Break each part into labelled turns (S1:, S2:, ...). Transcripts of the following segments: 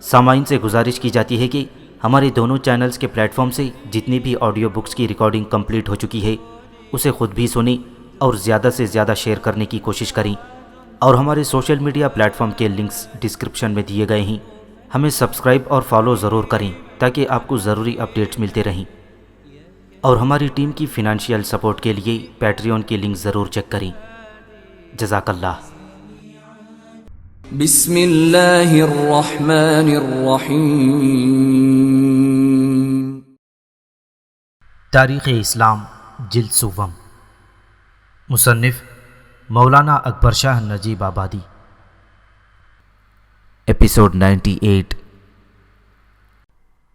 S1: سامعین سے گزارش کی جاتی ہے کہ ہمارے دونوں چینلز کے پلیٹ فارم سے جتنی بھی آڈیو بکس کی ریکارڈنگ کمپلیٹ ہو چکی ہے اسے خود بھی سنیں اور زیادہ سے زیادہ شیئر کرنے کی کوشش کریں، اور ہمارے سوشل میڈیا پلیٹ فارم کے لنکس ڈسکرپشن میں دیے گئے ہیں۔ ہمیں سبسکرائب اور فالو ضرور کریں تاکہ آپ کو ضروری اپڈیٹس ملتے رہیں، اور ہماری ٹیم کی فنانشیل سپورٹ کے لیے پیٹریون کی لنک ضرور چیک کریں۔ جزاک اللہ۔
S2: بسم اللہ الرحمن الرحیم۔
S1: تاریخ اسلام جلد سوم، مصنف مولانا اکبر شاہ نجیب آبادی، ایپیسوڈ 98۔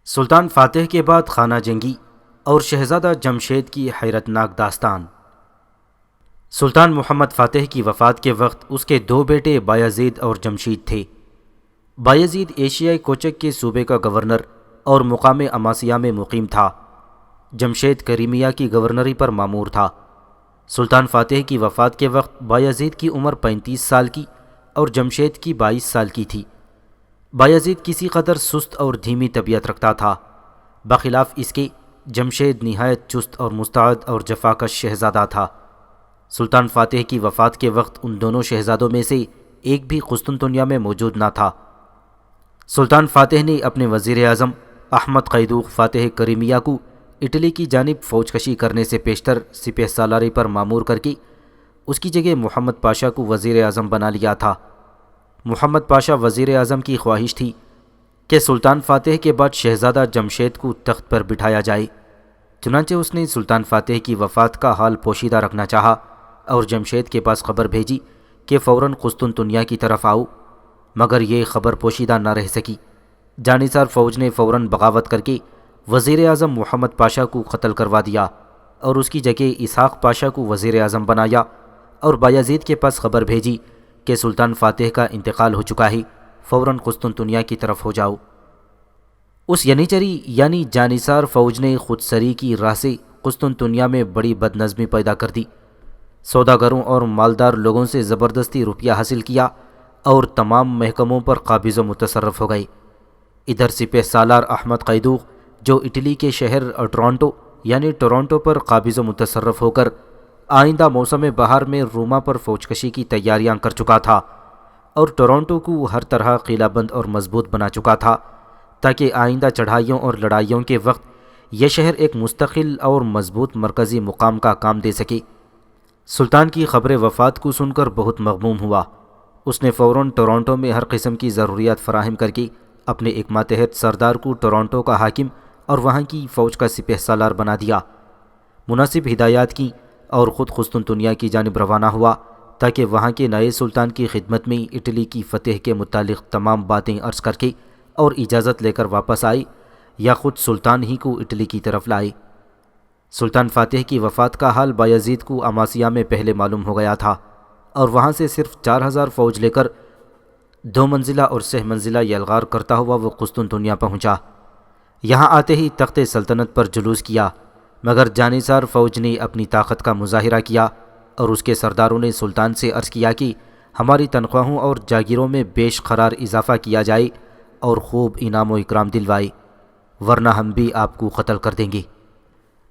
S1: سلطان فاتح کے بعد خانہ جنگی اور شہزادہ جمشید کی حیرت ناک داستان۔ سلطان محمد فاتح کی وفات کے وقت اس کے دو بیٹے بایزید اور جمشید تھے۔ بایزید ایشیائی کوچک کے صوبے کا گورنر اور مقام اماسیہ میں مقیم تھا۔ جمشید کریمیا کی گورنری پر مامور تھا۔ سلطان فاتح کی وفات کے وقت بایزید کی عمر 35 سال کی اور جمشید کی 22 سال کی تھی۔ بایزید کسی قدر سست اور دھیمی طبیعت رکھتا تھا، بخلاف اس کے جمشید نہایت چست اور مستعد اور جفاکش شہزادہ تھا۔ سلطان فاتح کی وفات کے وقت ان دونوں شہزادوں میں سے ایک بھی قسطنطنیہ میں موجود نہ تھا۔ سلطان فاتح نے اپنے وزیر اعظم احمد قیدوق فاتح کریمیا کو اٹلی کی جانب فوج کشی کرنے سے پیشتر سپہ سالاری پر مامور کر کے اس کی جگہ محمد پاشا کو وزیر اعظم بنا لیا تھا۔ محمد پاشا وزیر اعظم کی خواہش تھی کہ سلطان فاتح کے بعد شہزادہ جمشید کو تخت پر بٹھایا جائے، چنانچہ اس نے سلطان فاتح کی وفات کا حال پوشیدہ رکھنا چاہا اور جمشید کے پاس خبر بھیجی کہ فوراً قسطنطنیہ کی طرف آؤ، مگر یہ خبر پوشیدہ نہ رہ سکی۔ جانثار فوج نے فوراً بغاوت کر کے وزیر اعظم محمد پاشا کو قتل کروا دیا اور اس کی جگہ اسحاق پاشا کو وزیر اعظم بنایا، اور بایزید کے پاس خبر بھیجی کہ سلطان فاتح کا انتقال ہو چکا ہے، فوراً قسطنطنیہ کی طرف ہو جاؤ۔ اس ینیچری یعنی جانثار فوج نے خود سری کی راہ سے قسطنطنیہ میں بڑی بد نظمی پیدا کر دی، سوداگروں اور مالدار لوگوں سے زبردستی روپیہ حاصل کیا اور تمام محکموں پر قابض و متصرف ہو گئے۔ ادھر سپہ سالار احمد قیدوق جو اٹلی کے شہر ٹورانٹو یعنی ٹورانٹو پر قابض و متصرف ہو کر آئندہ موسم بہار میں روما پر فوج کشی کی تیاریاں کر چکا تھا، اور ٹورانٹو کو ہر طرح قلعہ بند اور مضبوط بنا چکا تھا تاکہ آئندہ چڑھائیوں اور لڑائیوں کے وقت یہ شہر ایک مستقل اور مضبوط مرکزی مقام کا کام دے سکے۔ سلطان کی خبر وفات کو سن کر بہت مغموم ہوا۔ اس نے فوراً ٹورانٹو میں ہر قسم کی ضروریات فراہم کر کے اپنے ایک ماتحت سردار کو ٹورانٹو کا حاکم اور وہاں کی فوج کا سپہ سالار بنا دیا، مناسب ہدایات کی اور خود قسطنطنیہ کی جانب روانہ ہوا تاکہ وہاں کے نئے سلطان کی خدمت میں اٹلی کی فتح کے متعلق تمام باتیں عرض کر کے اور اجازت لے کر واپس آئے یا خود سلطان ہی کو اٹلی کی طرف لائے۔ سلطان فاتح کی وفات کا حال بایزید کو اماسیہ میں پہلے معلوم ہو گیا تھا، اور وہاں سے صرف 4000 فوج لے کر 2 منزلہ اور 6 منزلہ یلغار کرتا ہوا وہ قسطنطنیہ پہنچا۔ یہاں آتے ہی تخت سلطنت پر جلوس کیا، مگر جانثار فوج نے اپنی طاقت کا مظاہرہ کیا اور اس کے سرداروں نے سلطان سے عرض کیا کہ ہماری تنخواہوں اور جاگیروں میں بیش قرار اضافہ کیا جائے اور خوب انعام و اکرام دلوائے، ورنہ ہم بھی آپ کو قتل کر دیں گے۔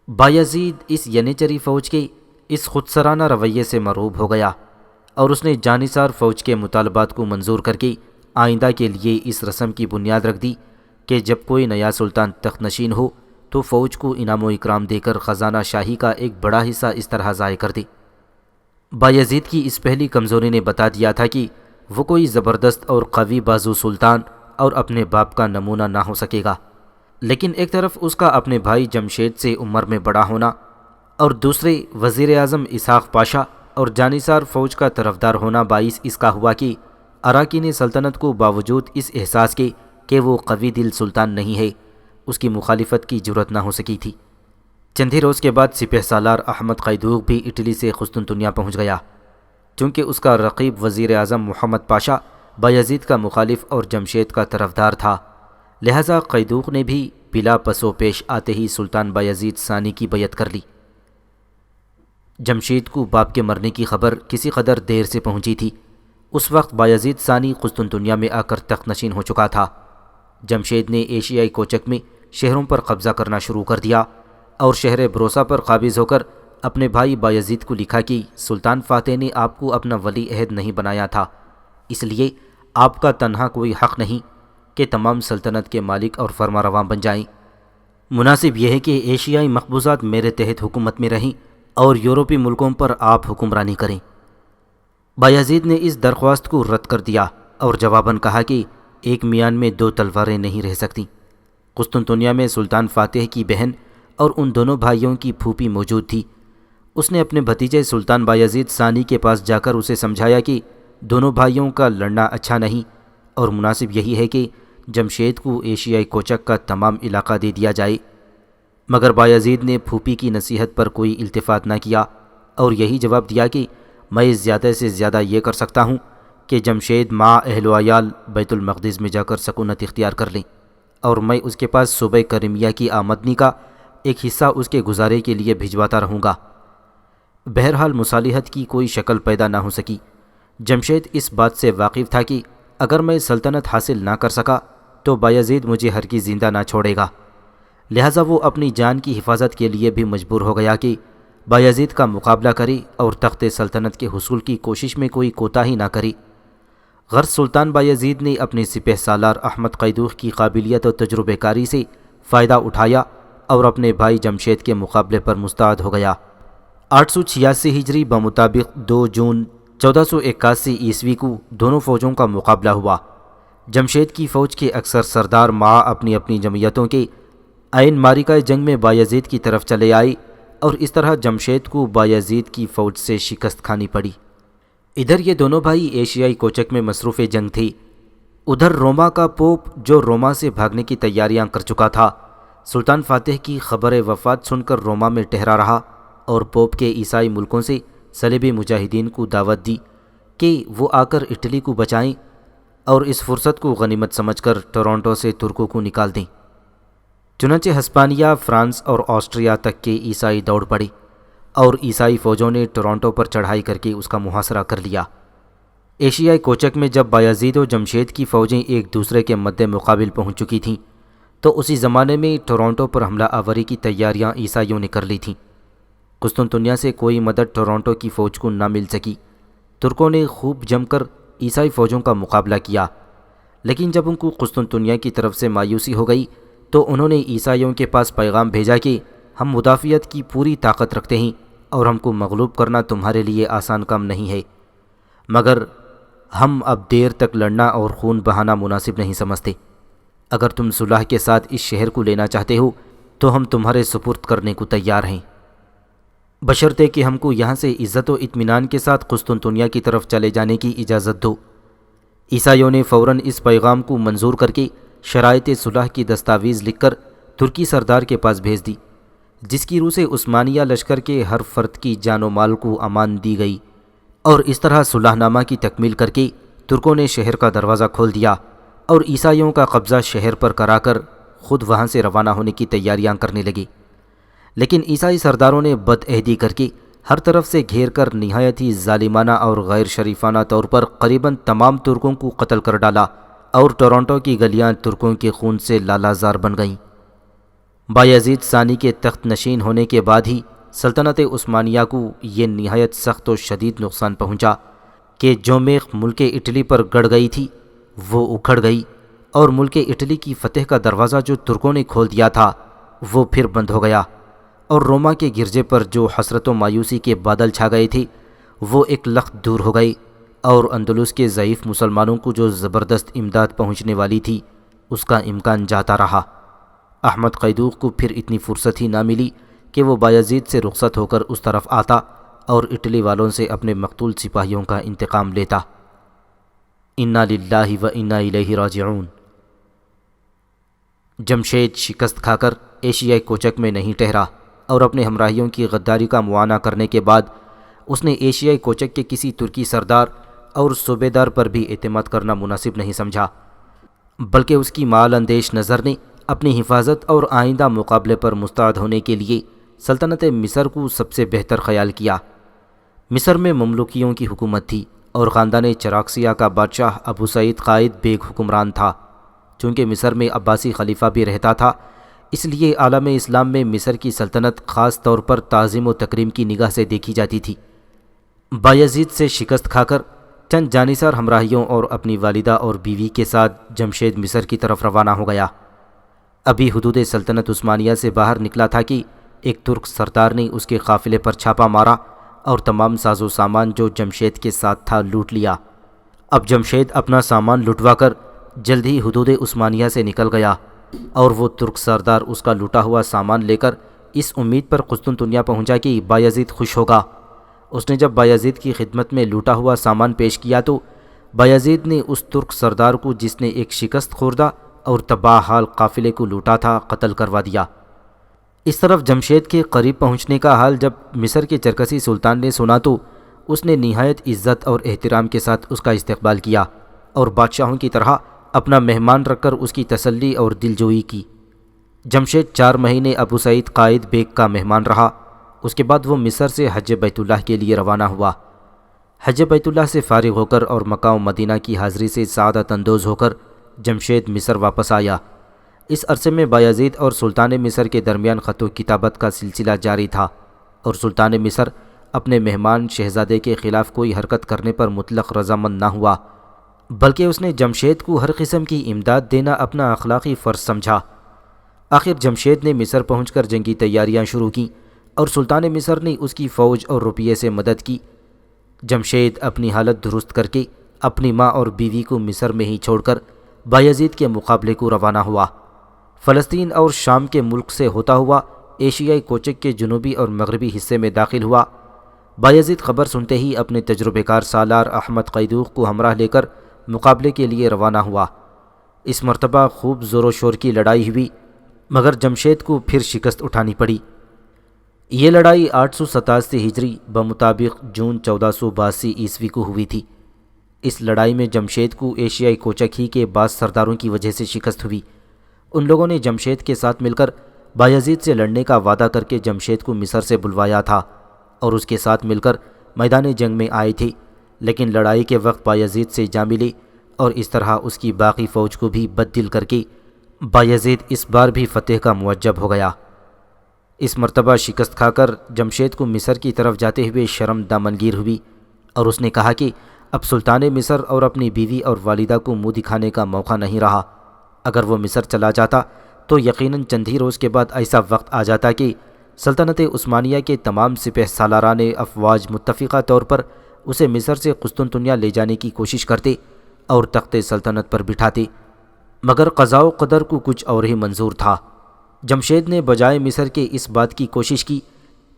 S1: بایزید اس ینیچری فوج کے اس خودسرانہ رویے سے مرعوب ہو گیا اور اس نے جانثار فوج کے مطالبات کو منظور کر کے آئندہ کے لیے اس رسم کی بنیاد رکھ دی کہ جب کوئی نیا سلطان تخت نشین ہو تو فوج کو انعام و اکرام دے کر خزانہ شاہی کا ایک بڑا حصہ اس طرح ضائع کر دے۔ بایزید کی اس پہلی کمزوری نے بتا دیا تھا کہ وہ کوئی زبردست اور قوی بازو سلطان اور اپنے باپ کا نمونہ نہ ہو سکے گا، لیکن ایک طرف اس کا اپنے بھائی جمشید سے عمر میں بڑا ہونا اور دوسرے وزیر اعظم اسحاق پاشا اور جانثار فوج کا طرفدار ہونا باعث اس کا ہوا کہ اراکین سلطنت کو باوجود اس احساس کے کہ وہ قوی دل سلطان نہیں ہے، اس کی مخالفت کی جرت نہ ہو سکی تھی۔ چند ہی روز کے بعد سپہ سالار احمد قیدوق بھی اٹلی سے قسطنطنیہ پہنچ گیا۔ چونکہ اس کا رقیب وزیر اعظم محمد پاشا بایزید کا مخالف اور جمشید کا طرفدار تھا، لہذا قیدوق نے بھی بلا پسو پیش آتے ہی سلطان بایزید ثانی کی بیعت کر لی۔ جمشید کو باپ کے مرنے کی خبر کسی قدر دیر سے پہنچی تھی۔ اس وقت بایزید ثانی قسطنطنیہ میں آ کر تخت نشین ہو چکا تھا۔ جمشید نے ایشیائی کوچک میں شہروں پر قبضہ کرنا شروع کر دیا اور شہر بروسا پر قابض ہو کر اپنے بھائی بایزید کو لکھا کہ سلطان فاتح نے آپ کو اپنا ولی عہد نہیں بنایا تھا، اس لیے آپ کا تنہا کوئی حق نہیں کہ تمام سلطنت کے مالک اور فرما رواں بن جائیں۔ مناسب یہ ہے کہ ایشیائی مقبوضات میرے تحت حکومت میں رہیں اور یورپی ملکوں پر آپ حکمرانی کریں۔ بایزید نے اس درخواست کو رد کر دیا اور جواباً کہا کہ ایک میان میں دو تلواریں نہیں رہ سکتیں۔ قسطنطنیہ میں سلطان فاتح کی بہن اور ان دونوں بھائیوں کی پھوپھی موجود تھی۔ اس نے اپنے بھتیجے سلطان بایزید ثانی کے پاس جا کر اسے سمجھایا کہ دونوں بھائیوں کا لڑنا اچھا نہیں اور مناسب یہی ہے کہ جمشید کو ایشیائی کوچک کا تمام علاقہ دے دیا جائے، مگر بایزید نے پھوپھی کی نصیحت پر کوئی التفات نہ کیا اور یہی جواب دیا کہ میں زیادہ سے زیادہ یہ کر سکتا ہوں کہ جمشید مع اہل و عیال بیت المقدس میں جا کر سکونت اختیار کر لیں اور میں اس کے پاس صوبہ کرمیہ کی آمدنی کا ایک حصہ اس کے گزارے کے لیے بھجواتا رہوں گا۔ بہرحال مصالحت کی کوئی شکل پیدا نہ ہو سکی۔ جمشید اس بات سے واقف تھا کہ اگر میں سلطنت حاصل نہ کر سکا تو بایزید مجھے ہرگز زندہ نہ چھوڑے گا، لہٰذا وہ اپنی جان کی حفاظت کے لیے بھی مجبور ہو گیا کہ بایزید کا مقابلہ کرے اور تخت سلطنت کے حصول کی کوشش میں کوئی کوتاہی نہ کرے۔ غرض سلطان بایزید نے اپنے سپہ سالار احمد قیدوخ کی قابلیت و تجربہ کاری سے فائدہ اٹھایا اور اپنے بھائی جمشید کے مقابلے پر مستعد ہو گیا۔ 886 ہجری بمطابق 2 جون 1481 عیسوی کو دونوں فوجوں کا مقابلہ ہوا۔ جمشید کی فوج کے اکثر سردار مع اپنی اپنی جمعیتوں کے عین معرکہ جنگ میں بایزید کی طرف چلے آئے اور اس طرح جمشید کو بایزید کی فوج سے شکست کھانی پڑی۔ ادھر یہ دونوں بھائی ایشیائی کوچک میں مصروف جنگ تھے، ادھر روما کا پوپ جو روما سے بھاگنے کی تیاریاں کر چکا تھا، سلطان فاتح کی خبر وفات سن کر روما میں ٹھہرا رہا اور پوپ کے عیسائی ملکوں سے صلیبی مجاہدین کو دعوت دی کہ وہ آ کر اٹلی کو بچائیں اور اس فرصت کو غنیمت سمجھ کر ٹورانٹو سے ترکوں کو نکال دیں۔ چنانچہ ہسپانیہ، فرانس اور آسٹریا تک کے عیسائی دوڑ پڑے اور عیسائی فوجوں نے ٹورانٹو پر چڑھائی کر کے اس کا محاصرہ کر لیا۔ ایشیائی کوچک میں جب بایزید و جمشید کی فوجیں ایک دوسرے کے مد مقابل پہنچ چکی تھیں تو اسی زمانے میں ٹورانٹو پر حملہ آوری کی تیاریاں عیسائیوں نے کر لی تھیں۔ قسطنطنیہ سے کوئی مدد ٹورانٹو کی فوج کو نہ مل سکی۔ ترکوں نے خوب جم کر عیسائی فوجوں کا مقابلہ کیا، لیکن جب ان کو قسطنطنیہ کی طرف سے مایوسی ہو گئی تو انہوں نے عیسائیوں کے پاس پیغام بھیجا کہ ہم مدافعت کی پوری طاقت رکھتے ہیں اور ہم کو مغلوب کرنا تمہارے لیے آسان کام نہیں ہے، مگر ہم اب دیر تک لڑنا اور خون بہانا مناسب نہیں سمجھتے۔ اگر تم صلح کے ساتھ اس شہر کو لینا چاہتے ہو تو ہم تمہارے سپرد کرنے کو تیار ہیں، بشرطے کہ ہم کو یہاں سے عزت و اطمینان کے ساتھ قسطنطنیہ کی طرف چلے جانے کی اجازت دو۔ عیسائیوں نے فوراً اس پیغام کو منظور کر کے شرائط صلح کی دستاویز لکھ کر ترکی سردار کے پاس بھیج دی، جس کی روح سے عثمانیہ لشکر کے ہر فرد کی جان و مال کو امان دی گئی، اور اس طرح صلح نامہ کی تکمیل کر کے ترکوں نے شہر کا دروازہ کھول دیا اور عیسائیوں کا قبضہ شہر پر کرا کر خود وہاں سے روانہ ہونے کی تیاریاں کرنے لگے۔ لیکن عیسائی سرداروں نے بد عہدی کر کے ہر طرف سے گھیر کر نہایت ہی ظالمانہ اور غیر شریفانہ طور پر قریباً تمام ترکوں کو قتل کر ڈالا اور ٹورانٹو کی گلیاں ترکوں کے خون سے لالہ زار بن گئیں۔ بایزید ثانی کے تخت نشین ہونے کے بعد ہی سلطنت عثمانیہ کو یہ نہایت سخت و شدید نقصان پہنچا کہ جو میخ ملک اٹلی پر گڑ گئی تھی وہ اکھڑ گئی، اور ملک اٹلی کی فتح کا دروازہ جو ترکوں نے کھول دیا تھا وہ پھر بند ہو گیا، اور روما کے گرجے پر جو حسرت و مایوسی کے بادل چھا گئے تھے وہ ایک لخت دور ہو گئے، اور اندلس کے ضعیف مسلمانوں کو جو زبردست امداد پہنچنے والی تھی اس کا امکان جاتا رہا۔ احمد قیدوخ کو پھر اتنی فرصت ہی نہ ملی کہ وہ بایزید سے رخصت ہو کر اس طرف آتا اور اٹلی والوں سے اپنے مقتول سپاہیوں کا انتقام لیتا۔ انا للہ و انا الیہ راجعون۔ جمشید شکست کھا کر ایشیائی کوچک میں نہیں ٹھہرا اور اپنے ہمراہیوں کی غداری کا معائنہ کرنے کے بعد اس نے ایشیائی کوچک کے کسی ترکی سردار اور صوبے دار پر بھی اعتماد کرنا مناسب نہیں سمجھا، بلکہ اس کی مال اندیش نظر نے اپنی حفاظت اور آئندہ مقابلے پر مستعد ہونے کے لیے سلطنت مصر کو سب سے بہتر خیال کیا۔ مصر میں مملوکیوں کی حکومت تھی اور خاندان چراکسیہ کا بادشاہ ابو سعید قائد بیگ حکمران تھا۔ چونکہ مصر میں عباسی خلیفہ بھی رہتا تھا، اس لیے عالم اسلام میں مصر کی سلطنت خاص طور پر تعظیم و تکریم کی نگاہ سے دیکھی جاتی تھی۔ بایزید سے شکست کھا کر چند جانثار ہمراہیوں اور اپنی والدہ اور بیوی کے ساتھ جمشید مصر کی طرف روانہ ہو گیا۔ ابھی حدود سلطنت عثمانیہ سے باہر نکلا تھا کہ ایک ترک سردار نے اس کے قافلے پر چھاپا مارا اور تمام ساز و سامان جو جمشید کے ساتھ تھا لوٹ لیا۔ اب جمشید اپنا سامان لٹوا کر جلد ہی حدود عثمانیہ سے نکل گیا، اور وہ ترک سردار اس کا لوٹا ہوا سامان لے کر اس امید پر قسطنطنیہ پہنچا کہ بایزید خوش ہوگا۔ اس نے جب بایزید کی خدمت میں لوٹا ہوا سامان پیش کیا تو بایزید نے اس ترک سردار کو، جس نے ایک شکست خوردہ اور تباہ حال قافلے کو لوٹا تھا، قتل کروا دیا۔ اس طرف جمشید کے قریب پہنچنے کا حال جب مصر کے چرکسی سلطان نے سنا تو اس نے نہایت عزت اور احترام کے ساتھ اس کا استقبال کیا اور بادشاہوں کی طرح اپنا مہمان رکھ کر اس کی تسلی اور دلجوئی کی۔ جمشید 4 مہینے ابو سعید قائد بیگ کا مہمان رہا۔ اس کے بعد وہ مصر سے حج بیت اللہ کے لیے روانہ ہوا۔ حج بیت اللہ سے فارغ ہو کر اور مکہ و مدینہ کی حاضری سے سعادت اندوز ہو کر جمشید مصر واپس آیا۔ اس عرصے میں بایزید اور سلطان مصر کے درمیان خط و کتابت کا سلسلہ جاری تھا، اور سلطان مصر اپنے مہمان شہزادے کے خلاف کوئی حرکت کرنے پر مطلق رضامند نہ ہوا، بلکہ اس نے جمشید کو ہر قسم کی امداد دینا اپنا اخلاقی فرض سمجھا۔ آخر جمشید نے مصر پہنچ کر جنگی تیاریاں شروع کیں اور سلطان مصر نے اس کی فوج اور روپیے سے مدد کی۔ جمشید اپنی حالت درست کر کے اپنی ماں اور بیوی کو مصر میں ہی چھوڑ کر بایزید کے مقابلے کو روانہ ہوا۔ فلسطین اور شام کے ملک سے ہوتا ہوا ایشیائی کوچک کے جنوبی اور مغربی حصے میں داخل ہوا۔ بایزید خبر سنتے ہی اپنے تجربہ کار سالار احمد قیدوق کو ہمراہ لے کر مقابلے کے لیے روانہ ہوا۔ اس مرتبہ خوب زور و شور کی لڑائی ہوئی، مگر جمشید کو پھر شکست اٹھانی پڑی۔ یہ لڑائی 887 ہجری بمطابق جون 1482 عیسوی کو ہوئی تھی۔ اس لڑائی میں جمشید کو ایشیائی کوچک ہی کے بعض سرداروں کی وجہ سے شکست ہوئی۔ ان لوگوں نے جمشید کے ساتھ مل کر بایزید سے لڑنے کا وعدہ کر کے جمشید کو مصر سے بلوایا تھا اور اس کے ساتھ مل کر میدان جنگ میں آئے تھے، لیکن لڑائی کے وقت بایزید سے جا ملے اور اس طرح اس کی باقی فوج کو بھی بددل کر کے بایزید اس بار بھی فتح کا موجب ہو گیا۔ اس مرتبہ شکست کھا کر جمشید کو مصر کی طرف جاتے ہوئے شرم دامنگیر ہوئی، اور اس نے کہا کہ اب سلطان مصر اور اپنی بیوی اور والدہ کو منہ دکھانے کا موقع نہیں رہا۔ اگر وہ مصر چلا جاتا تو یقیناً چند ہی روز کے بعد ایسا وقت آ جاتا کہ سلطنت عثمانیہ کے تمام سپہ سالاران افواج متفقہ طور پر اسے مصر سے قسطنطنیہ لے جانے کی کوشش کرتے اور تخت سلطنت پر بٹھاتے، مگر قضاء و قدر کو کچھ اور ہی منظور تھا۔ جمشید نے بجائے مصر کے اس بات کی کوشش کی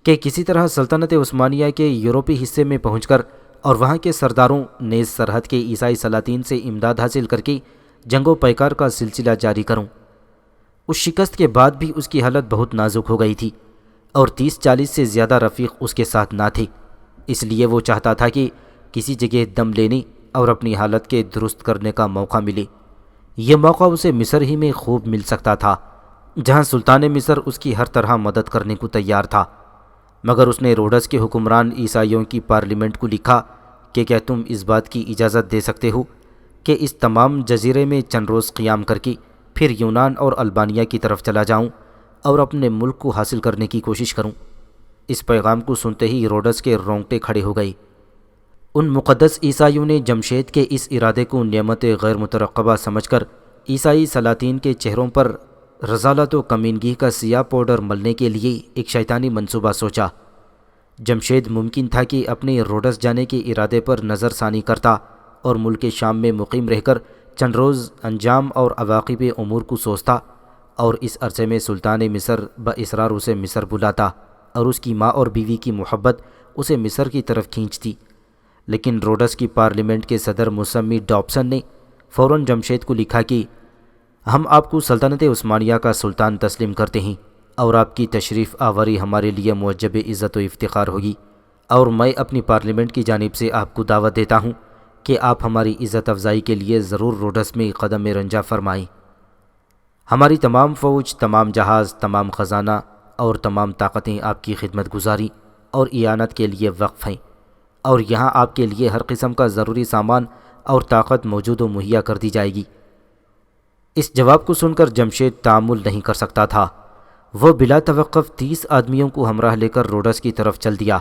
S1: کہ کسی طرح سلطنت عثمانیہ کے یورپی حصے میں پہنچ کر اور وہاں کے سرداروں نیز سرحد کے عیسائی سلاطین سے امداد حاصل کر کے جنگ و پیکار کا سلسلہ جاری کروں۔ اس شکست کے بعد بھی اس کی حالت بہت نازک ہو گئی تھی اور 30-40 سے زیادہ رفیق اس کے ساتھ نہ تھے، اس لیے وہ چاہتا تھا کہ کسی جگہ دم لینے اور اپنی حالت کے درست کرنے کا موقع ملے۔ یہ موقع اسے مصر ہی میں خوب مل سکتا تھا، جہاں سلطان مصر اس کی ہر طرح مدد کرنے کو تیار تھا، مگر اس نے روڈس کے حکمران عیسائیوں کی پارلیمنٹ کو لکھا کہ کیا تم اس بات کی اجازت دے سکتے ہو کہ اس تمام جزیرے میں چند روز قیام کر کے پھر یونان اور البانیہ کی طرف چلا جاؤں اور اپنے ملک کو حاصل کرنے کی کوشش کروں۔ اس پیغام کو سنتے ہی روڈس کے رونگٹے کھڑے ہو گئے۔ ان مقدس عیسائیوں نے جمشید کے اس ارادے کو نعمت غیر مترقبہ سمجھ کر عیسائی سلاطین کے چہروں پر رذالت و کمینگی کا سیاہ پاؤڈر ملنے کے لیے ایک شیطانی منصوبہ سوچا۔ جمشید ممکن تھا کہ اپنے روڈس جانے کے ارادے پر نظر ثانی کرتا اور ملک شام میں مقیم رہ کر چند روز انجام اور عواقب امور کو سوچتا، اور اس عرصے میں سلطان مصر باصرار اسے مصر بلاتا اور اس کی ماں اور بیوی کی محبت اسے مصر کی طرف کھینچتی۔ لیکن روڈس کی پارلیمنٹ کے صدر مسمی ڈاپسن نے فوراً جمشید کو لکھا کہ ہم آپ کو سلطنت عثمانیہ کا سلطان تسلیم کرتے ہیں اور آپ کی تشریف آوری ہمارے لیے موجب عزت و افتخار ہوگی، اور میں اپنی پارلیمنٹ کی جانب سے آپ کو دعوت دیتا ہوں کہ آپ ہماری عزت افزائی کے لیے ضرور روڈس میں قدم رنجہ فرمائیں۔ ہماری تمام فوج، تمام جہاز، تمام خزانہ اور تمام طاقتیں آپ کی خدمت گزاری اور اعانت کے لیے وقف ہیں، اور یہاں آپ کے لیے ہر قسم کا ضروری سامان اور طاقت موجود و مہیا کر دی جائے گی۔ اس جواب کو سن کر جمشید تحمل نہیں کر سکتا تھا۔ وہ بلا توقف 30 آدمیوں کو ہمراہ لے کر روڈس کی طرف چل دیا۔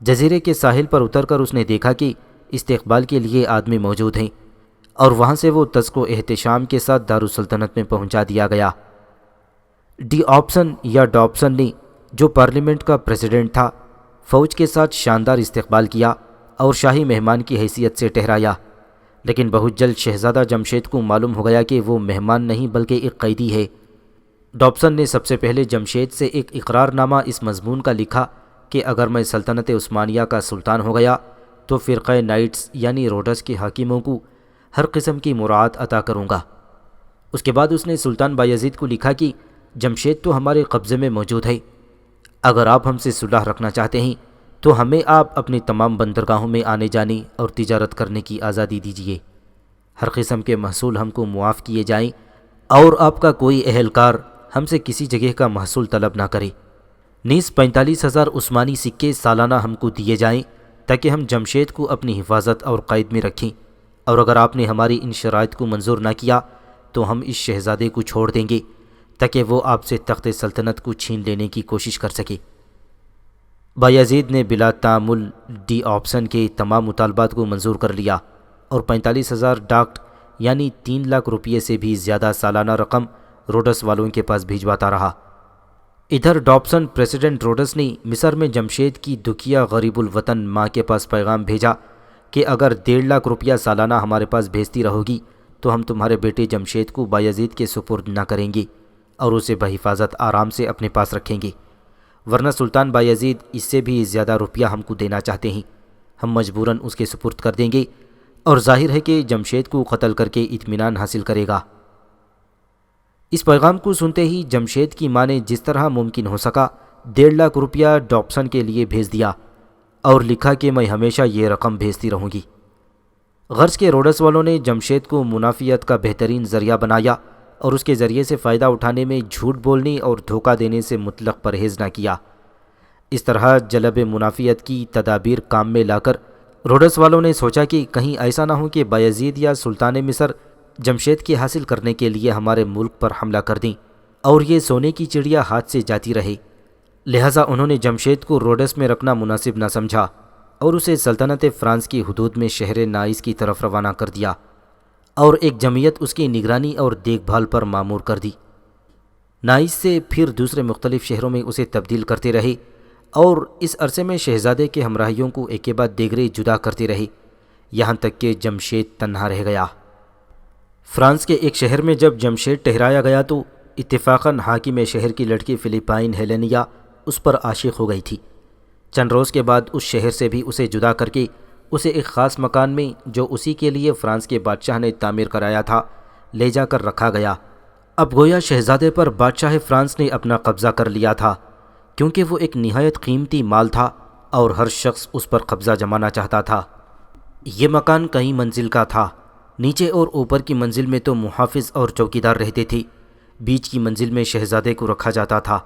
S1: جزیرے کے ساحل پر اتر کر اس نے دیکھا کہ استقبال کے لیے آدمی موجود ہیں، اور وہاں سے وہ تزک و احتشام کے ساتھ دارالسلطنت میں پہنچا دیا گیا۔ ڈی آپسن یا ڈابسن نے، جو پارلیمنٹ کا پریزیڈنٹ تھا، فوج کے ساتھ شاندار استقبال کیا اور شاہی مہمان کی حیثیت سے ٹھہرایا، لیکن بہت جلد شہزادہ جمشید کو معلوم ہو گیا کہ وہ مہمان نہیں بلکہ ایک قیدی ہے۔ ڈابسن نے سب سے پہلے جمشید سے ایک اقرار نامہ اس مضمون کا لکھا کہ اگر میں سلطنت عثمانیہ کا سلطان ہو گیا تو فرقہ نائٹس یعنی روڈس کے حاکموں کو ہر قسم کی مراعات عطا کروں گا۔ اس کے بعد اس نے سلطان بایزید کو لکھا کہ جمشید تو ہمارے قبضے میں موجود ہے، اگر آپ ہم سے صلح رکھنا چاہتے ہیں تو ہمیں آپ اپنی تمام بندرگاہوں میں آنے جانے اور تجارت کرنے کی آزادی دیجیے، ہر قسم کے محصول ہم کو معاف کیے جائیں، اور آپ کا کوئی اہلکار ہم سے کسی جگہ کا محصول طلب نہ کرے۔ نیز 45,000 عثمانی سکے سالانہ ہم کو دیے جائیں تاکہ ہم جمشید کو اپنی حفاظت اور قید میں رکھیں، اور اگر آپ نے ہماری ان شرائط کو منظور نہ کیا تو ہم اس شہزادے کو چھوڑ دیں گے تاکہ وہ آپ سے تخت سلطنت کو چھین لینے کی کوشش کر سکے۔ بایزید نے بلا تعامل ڈی آپسن کے تمام مطالبات کو منظور کر لیا اور 45,000 ڈاکٹ یعنی 3 لاکھ روپے سے بھی زیادہ سالانہ رقم روڈس والوں کے پاس بھیجواتا رہا۔ ادھر ڈابسن پریزیڈنٹ روڈس نے مصر میں جمشید کی دکھیا غریب الوطن ماں کے پاس پیغام بھیجا کہ اگر 1.5 لاکھ روپیہ سالانہ ہمارے پاس بھیجتی رہو گی تو ہم تمہارے بیٹے جمشید کو بایزید کے سپرد نہ کریں گے اور اسے بحفاظت آرام سے اپنے پاس رکھیں گے، ورنہ سلطان بایزید اس سے بھی زیادہ روپیہ ہم کو دینا چاہتے ہیں، ہم مجبوراً اس کے سپرد کر دیں گے، اور ظاہر ہے کہ جمشید کو قتل کر کے اطمینان حاصل کرے گا۔ اس پیغام کو سنتے ہی جمشید کی ماں نے جس طرح ممکن ہو سکا 1.5 لاکھ روپیہ ڈابسن کے لیے بھیج دیا اور لکھا کہ میں ہمیشہ یہ رقم بھیجتی رہوں گی۔ غرض کے روڈس والوں نے جمشید کو منافعت کا بہترین ذریعہ بنایا اور اس کے ذریعے سے فائدہ اٹھانے میں جھوٹ بولنے اور دھوکہ دینے سے مطلق پرہیز نہ کیا۔ اس طرح جلب منافعت کی تدابیر کام میں لا کر روڈس والوں نے سوچا کہ کہیں ایسا نہ ہو کہ بایزید یا سلطان مصر جمشید کے حاصل کرنے کے لیے ہمارے ملک پر حملہ کر دیں اور یہ سونے کی چڑیا ہاتھ سے جاتی رہے، لہٰذا انہوں نے جمشید کو روڈس میں رکھنا مناسب نہ سمجھا اور اسے سلطنت فرانس کی حدود میں شہر نائس کی طرف روانہ کر دیا اور ایک جمعیت اس کی نگرانی اور دیکھ بھال پر مامور کر دی۔ نائس سے پھر دوسرے مختلف شہروں میں اسے تبدیل کرتے رہے اور اس عرصے میں شہزادے کے ہمراہیوں کو ایک کے بعد دیگرے جدا کرتے رہے، یہاں تک کہ جمشید تنہا رہ گیا۔ فرانس کے ایک شہر میں جب جمشید ٹھہرایا گیا تو اتفاقاً حاکم شہر کی لڑکی فلپائن ہیلینیا اس پر عاشق ہو گئی تھی۔ چند روز کے بعد اس شہر سے بھی اسے جدا کر کے اسے ایک خاص مکان میں جو اسی کے لیے فرانس کے بادشاہ نے تعمیر کرایا تھا لے جا کر رکھا گیا۔ اب گویا شہزادے پر بادشاہ فرانس نے اپنا قبضہ کر لیا تھا، کیونکہ وہ ایک نہایت قیمتی مال تھا اور ہر شخص اس پر قبضہ جمانا چاہتا تھا۔ یہ مکان کئی منزل کا تھا، نیچے اور اوپر کی منزل میں تو محافظ اور چوکیدار رہتے تھے، بیچ کی منزل میں شہزادے کو رکھا جاتا تھا۔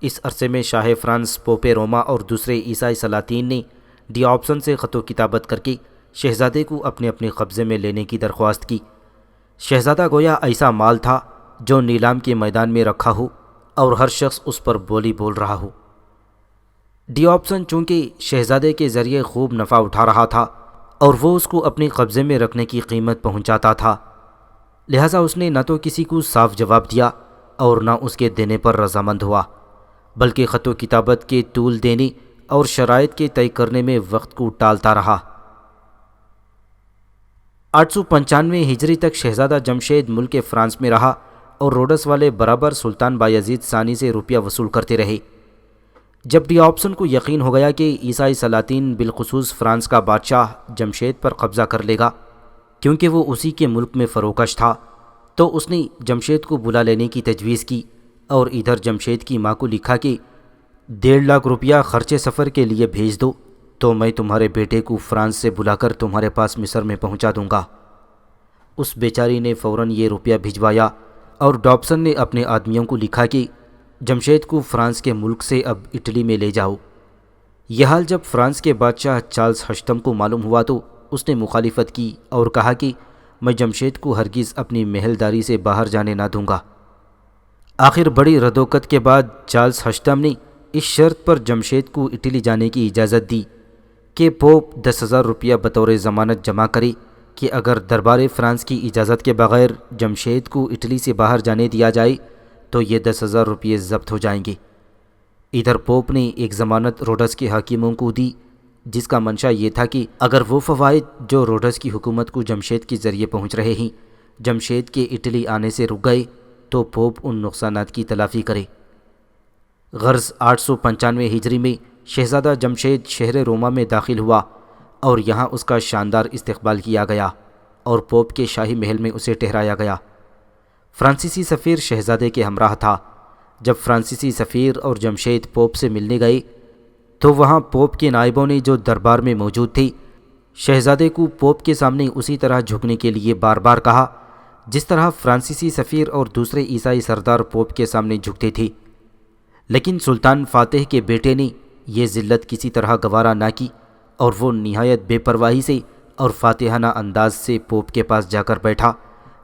S1: اس عرصے میں شاہ فرانس پوپے روما اور دوسرے عیسائی سلاطین نے ڈی آپسن سے خط و کتابت کر کے شہزادے کو اپنے اپنے قبضے میں لینے کی درخواست کی۔ شہزادہ گویا ایسا مال تھا جو نیلام کے میدان میں رکھا ہو اور ہر شخص اس پر بولی بول رہا ہو۔ ڈی آپسن چونکہ شہزادے کے ذریعے خوب نفع اٹھا رہا تھا اور وہ اس کو اپنے قبضے میں رکھنے کی قیمت پہنچاتا تھا، لہٰذا اس نے نہ تو کسی کو صاف جواب دیا اور نہ اس کے دینے پر رضامند ہوا، بلکہ خط و کتابت کے طول دینے اور شرائط کے طے کرنے میں وقت کو ٹالتا رہا۔ 895 ہجری تک شہزادہ جمشید ملک فرانس میں رہا اور روڈس والے برابر سلطان بایزید ثانی سے روپیہ وصول کرتے رہے۔ جب ڈی آپسن کو یقین ہو گیا کہ عیسائی سلاطین بالخصوص فرانس کا بادشاہ جمشید پر قبضہ کر لے گا کیونکہ وہ اسی کے ملک میں فروکش تھا، تو اس نے جمشید کو بلا لینے کی تجویز کی اور ادھر جمشید کی ماں کو لکھا کہ 1.5 لاکھ روپیہ خرچ سفر کے لیے بھیج دو تو میں تمہارے بیٹے کو فرانس سے بلا کر تمہارے پاس مصر میں پہنچا دوں گا۔ اس بیچاری نے فوراً یہ روپیہ بھجوایا اور ڈابسن نے اپنے آدمیوں کو لکھا کہ جمشید کو فرانس کے ملک سے اب اٹلی میں لے جاؤ۔ یہ حال جب فرانس کے بادشاہ چارلز ہشتم کو معلوم ہوا تو اس نے مخالفت کی اور کہا کہ میں جمشید کو ہرگز اپنی محلداری سے باہر جانے نہ دوں گا۔ آخر بڑی ردوکت کے بعد چارلس ہشتم نے اس شرط پر جمشید کو اٹلی جانے کی اجازت دی کہ پوپ 10,000 روپیہ بطور ضمانت جمع کرے کہ اگر دربار فرانس کی اجازت کے بغیر جمشید کو اٹلی سے باہر جانے دیا جائے تو یہ 10,000 روپیے ضبط ہو جائیں گے۔ ادھر پوپ نے ایک ضمانت روڈس کے حاکموں کو دی، جس کا منشا یہ تھا کہ اگر وہ فوائد جو روڈس کی حکومت کو جمشید کے ذریعے پہنچ رہے ہیں جمشید کے اٹلی آنے سے رک گئے تو پوپ ان نقصانات کی تلافی کرے۔ غرض 895 ہجری میں شہزادہ جمشید شہر روما میں داخل ہوا اور یہاں اس کا شاندار استقبال کیا گیا اور پوپ کے شاہی محل میں اسے ٹھہرایا گیا۔ فرانسیسی سفیر شہزادے کے ہمراہ تھا۔ جب فرانسیسی سفیر اور جمشید پوپ سے ملنے گئے تو وہاں پوپ کے نائبوں نے جو دربار میں موجود تھے شہزادے کو پوپ کے سامنے اسی طرح جھکنے کے لیے بار بار کہا جس طرح فرانسیسی سفیر اور دوسرے عیسائی سردار پوپ کے سامنے جھکتے تھے، لیکن سلطان فاتح کے بیٹے نے یہ ذلت کسی طرح گوارا نہ کی اور وہ نہایت بے پرواہی سے اور فاتحانہ انداز سے پوپ کے پاس جا کر بیٹھا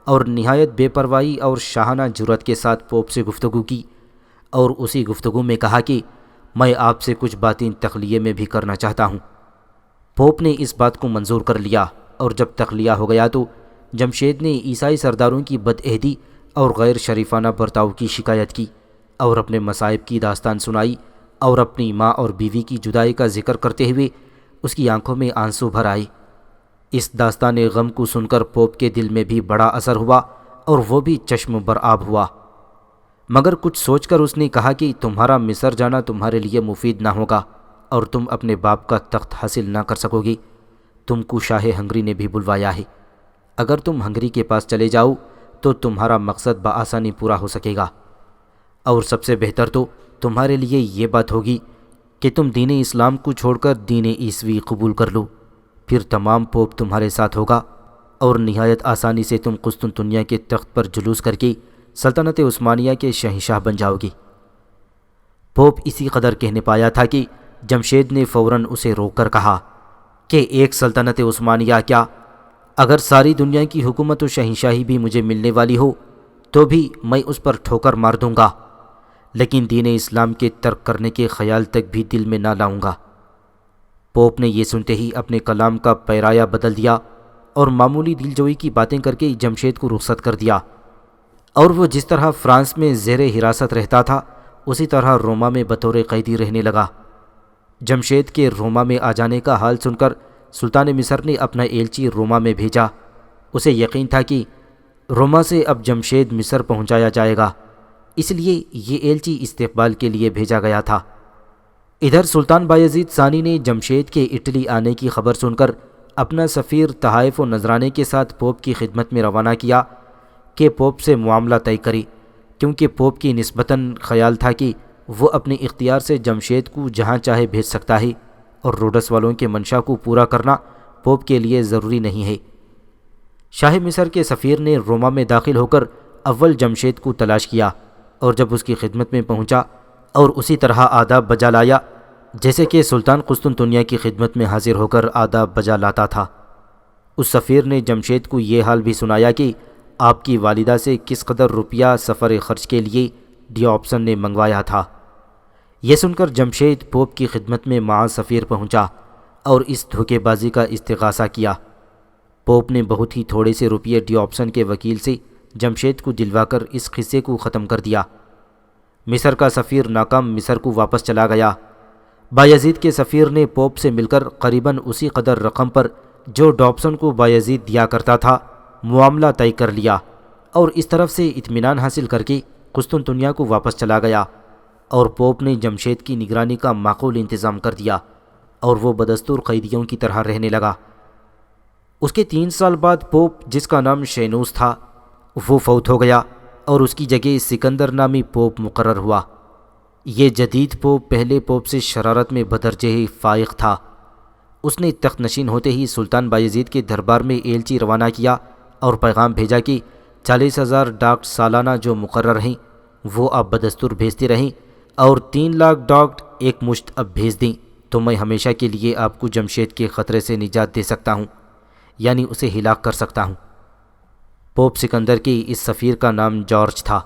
S1: اور نہایت بے پرواہی اور شاہانہ جرأت کے ساتھ پوپ سے گفتگو کی اور اسی گفتگو میں کہا کہ میں آپ سے کچھ باتیں تخلیے میں بھی کرنا چاہتا ہوں۔ پوپ نے اس بات کو منظور کر لیا اور جب تخلیہ ہو گیا تو جمشید نے عیسائی سرداروں کی بدعہدی اور غیر شریفانہ برتاؤ کی شکایت کی اور اپنے مصائب کی داستان سنائی اور اپنی ماں اور بیوی کی جدائی کا ذکر کرتے ہوئے اس کی آنکھوں میں آنسو بھر آئے۔ اس داستان غم کو سن کر پوپ کے دل میں بھی بڑا اثر ہوا اور وہ بھی چشم برآب ہوا، مگر کچھ سوچ کر اس نے کہا کہ تمہارا مصر جانا تمہارے لیے مفید نہ ہوگا اور تم اپنے باپ کا تخت حاصل نہ کر سکو گے۔ تم کو شاہ ہنگری نے بھی بلوایا ہے، اگر تم ہنگری کے پاس چلے جاؤ تو تمہارا مقصد بآسانی پورا ہو سکے گا، اور سب سے بہتر تو تمہارے لیے یہ بات ہوگی کہ تم دین اسلام کو چھوڑ کر دین عیسوی قبول کر لو، پھر تمام پوپ تمہارے ساتھ ہوگا اور نہایت آسانی سے تم قسطنطنیہ کے تخت پر جلوس کر کے سلطنت عثمانیہ کے شہنشاہ بن جاؤ گے۔ پوپ اسی قدر کہنے پایا تھا کہ جمشید نے فوراً اسے روک کر کہا کہ ایک سلطنت عثمانیہ کیا، اگر ساری دنیا کی حکومت و شہنشاہی بھی مجھے ملنے والی ہو تو بھی میں اس پر ٹھوکر مار دوں گا، لیکن دین اسلام کے ترک کرنے کے خیال تک بھی دل میں نہ لاؤں گا۔ پوپ نے یہ سنتے ہی اپنے کلام کا پیرایہ بدل دیا اور معمولی دلجوئی کی باتیں کر کے جمشید کو رخصت کر دیا، اور وہ جس طرح فرانس میں زیر حراست رہتا تھا اسی طرح روما میں بطور قیدی رہنے لگا۔ جمشید کے روما میں آ جانے کا حال سن کر سلطان مصر نے اپنا ایلچی روما میں بھیجا۔ اسے یقین تھا کہ روما سے اب جمشید مصر پہنچایا جائے گا، اس لیے یہ ایلچی استقبال کے لیے بھیجا گیا تھا۔ ادھر سلطان بایزید ثانی نے جمشید کے اٹلی آنے کی خبر سن کر اپنا سفیر تحائف و نذرانے کے ساتھ پوپ کی خدمت میں روانہ کیا کہ پوپ سے معاملہ طے کرے، کیونکہ پوپ کی نسبتاً خیال تھا کہ وہ اپنے اختیار سے جمشید کو جہاں چاہے بھیج سکتا ہے اور روڈس والوں کے منشا کو پورا کرنا پوپ کے لیے ضروری نہیں ہے۔ شاہ مصر کے سفیر نے روما میں داخل ہو کر اول جمشید کو تلاش کیا اور جب اس کی خدمت میں پہنچا اور اسی طرح آداب بجا لایا جیسے کہ سلطان قسطنطنیہ کی خدمت میں حاضر ہو کر آداب بجا لاتا تھا، اس سفیر نے جمشید کو یہ حال بھی سنایا کہ آپ کی والدہ سے کس قدر روپیہ سفر خرچ کے لیے ڈیوپسن نے منگوایا تھا۔ یہ سن کر جمشید پوپ کی خدمت میں معاذ سفیر پہنچا اور اس دھوکے بازی کا استغاثہ کیا۔ پوپ نے بہت ہی تھوڑے سے روپیے ڈیوپسن کے وکیل سے جمشید کو دلوا کر اس قصے کو ختم کر دیا۔ مصر کا سفیر ناکام مصر کو واپس چلا گیا۔ بایزید کے سفیر نے پوپ سے مل کر قریباً اسی قدر رقم پر جو ڈیوپسن کو بایزید دیا کرتا تھا معاملہ طے کر لیا اور اس طرف سے اطمینان حاصل کر کے قسطنطنیہ کو واپس چلا گیا، اور پوپ نے جمشید کی نگرانی کا معقول انتظام کر دیا اور وہ بدستور قیدیوں کی طرح رہنے لگا۔ اس کے 3 سال بعد پوپ جس کا نام شینوس تھا وہ فوت ہو گیا اور اس کی جگہ سکندر نامی پوپ مقرر ہوا۔ یہ جدید پوپ پہلے پوپ سے شرارت میں بدرجہ فائق تھا۔ اس نے تخت نشین ہوتے ہی سلطان بایزید کے دربار میں ایلچی روانہ کیا اور پیغام بھیجا کہ 40,000 ڈاکٹ سالانہ جو مقرر ہیں وہ آپ بدستور بھیجتے رہیں اور 3 لاکھ ڈاکٹ ایک مشت اب بھیج دیں تو میں ہمیشہ کے لیے آپ کو جمشید کے خطرے سے نجات دے سکتا ہوں، یعنی اسے ہلاک کر سکتا ہوں۔ پوپ سکندر کے اس سفیر کا نام جارج تھا۔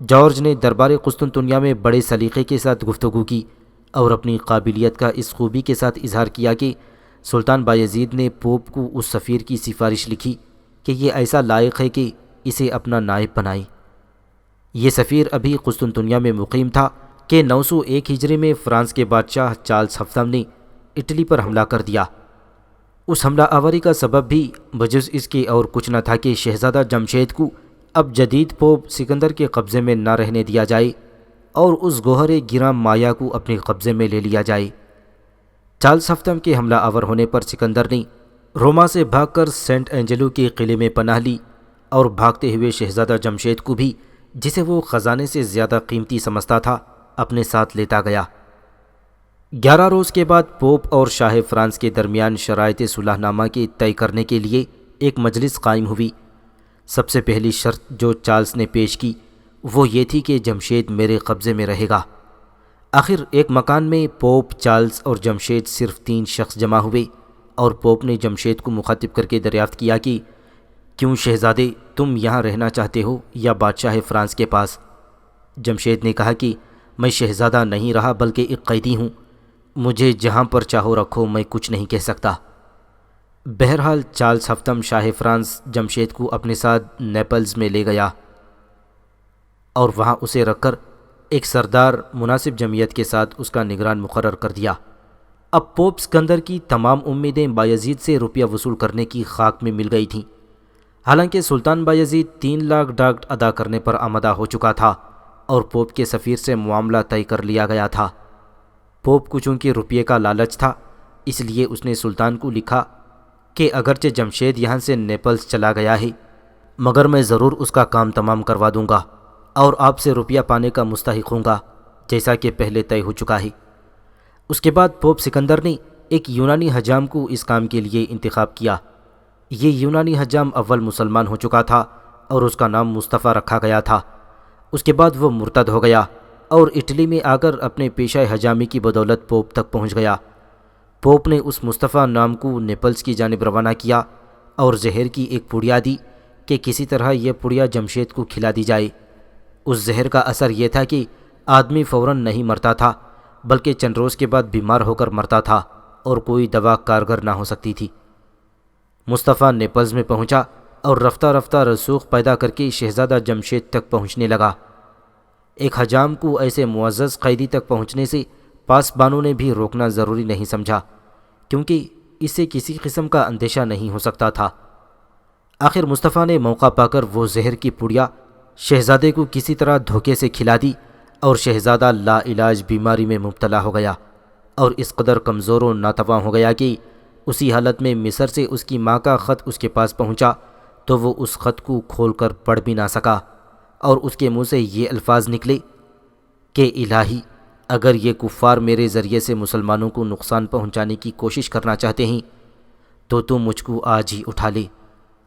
S1: جارج نے دربار قسطنطنیہ میں بڑے سلیقے کے ساتھ گفتگو کی اور اپنی قابلیت کا اس خوبی کے ساتھ اظہار کیا کہ سلطان بایزید نے پوپ کو اس سفیر کی سفارش لکھی کہ یہ ایسا لائق ہے کہ اسے اپنا نائب بنائے۔ یہ سفیر ابھی قسطنطنیہ میں مقیم تھا کہ 901 ہجری میں فرانس کے بادشاہ چارلس ہفتم نے اٹلی پر حملہ کر دیا۔ اس حملہ آوری کا سبب بھی بجز اس کے اور کچھ نہ تھا کہ شہزادہ جمشید کو اب جدید پوپ سکندر کے قبضے میں نہ رہنے دیا جائے اور اس گوہر گراں مایا کو اپنے قبضے میں لے لیا جائے۔ چارلس ہفتم کے حملہ آور ہونے پر سکندر نے روما سے بھاگ کر سینٹ اینجلو کے قلعے میں پناہ لی اور بھاگتے ہوئے شہزادہ جمشید کو بھی، جسے وہ خزانے سے زیادہ قیمتی سمجھتا تھا، اپنے ساتھ لیتا گیا۔ 11 روز کے بعد پوپ اور شاہ فرانس کے درمیان شرائط صلح نامہ کے طے کرنے کے لیے ایک مجلس قائم ہوئی۔ سب سے پہلی شرط جو چارلس نے پیش کی وہ یہ تھی کہ جمشید میرے قبضے میں رہے گا۔ آخر ایک مکان میں پوپ، چارلس اور جمشید صرف 3 شخص جمع ہوئے اور پوپ نے جمشید کو مخاطب کر کے دریافت کیا کہ کیوں شہزادے، تم یہاں رہنا چاہتے ہو یا بادشاہ فرانس کے پاس؟ جمشید نے کہا کہ میں شہزادہ نہیں رہا بلکہ ایک قیدی ہوں، مجھے جہاں پر چاہو رکھو، میں کچھ نہیں کہہ سکتا۔ بہرحال چارلس ہفتم شاہ فرانس جمشید کو اپنے ساتھ نیپلز میں لے گیا اور وہاں اسے رکھ کر ایک سردار مناسب جمعیت کے ساتھ اس کا نگران مقرر کر دیا۔ اب پوپ سکندر کی تمام امیدیں بایزید سے روپیہ وصول کرنے کی خاک میں مل گئی تھیں۔ حالانکہ سلطان بایزید 3 لاکھ ڈاک ادا کرنے پر آمادہ ہو چکا تھا اور پوپ کے سفیر سے معاملہ طے کر لیا گیا تھا۔ پوپ کو چونکہ روپیے کا لالچ تھا، اس لیے اس نے سلطان کو لکھا کہ اگرچہ جمشید یہاں سے نیپلز چلا گیا ہے مگر میں ضرور اس کا کام تمام کروا دوں گا اور آپ سے روپیہ پانے کا مستحق ہوں گا، جیسا کہ پہلے طے ہو چکا ہے۔ اس کے بعد پوپ سکندر نے ایک یونانی حجام کو اس کام کے لیے انتخاب کیا۔ یہ یونانی حجام اول مسلمان ہو چکا تھا اور اس کا نام مصطفیٰ رکھا گیا تھا۔ اس کے بعد وہ مرتد ہو گیا اور اٹلی میں آ کر اپنے پیشہ حجامی کی بدولت پوپ تک پہنچ گیا۔ پوپ نے اس مصطفیٰ نام کو نیپلز کی جانب روانہ کیا اور زہر کی ایک پڑیا دی کہ کسی طرح یہ پڑیا جمشید کو کھلا دی جائے۔ اس زہر کا اثر یہ تھا کہ آدمی فوراً نہیں مرتا تھا بلکہ چند روز کے بعد بیمار ہو کر مرتا تھا اور کوئی دوا کارگر نہ ہو سکتی تھی۔ مصطفیٰ نیپلز میں پہنچا اور رفتہ رفتہ رسوخ پیدا کر کے شہزادہ جمشید تک پہنچنے لگا۔ ایک حجام کو ایسے معزز قیدی تک پہنچنے سے پاسبانوں نے بھی روکنا ضروری نہیں سمجھا، کیونکہ اس سے کسی قسم کا اندیشہ نہیں ہو سکتا تھا۔ آخر مصطفیٰ نے موقع پا کر وہ زہر کی پڑیا شہزادے کو کسی طرح دھوکے سے کھلا دی اور شہزادہ لا علاج بیماری میں مبتلا ہو گیا اور اس قدر کمزور و ناتواں ہو گیا کہ اسی حالت میں مصر سے اس کی ماں کا خط اس کے پاس پہنچا تو وہ اس خط کو کھول کر پڑھ بھی نہ سکا اور اس کے منہ سے یہ الفاظ نکلے کہ الہی، اگر یہ کفار میرے ذریعے سے مسلمانوں کو نقصان پہنچانے کی کوشش کرنا چاہتے ہیں تو تم مجھ کو آج ہی اٹھا لے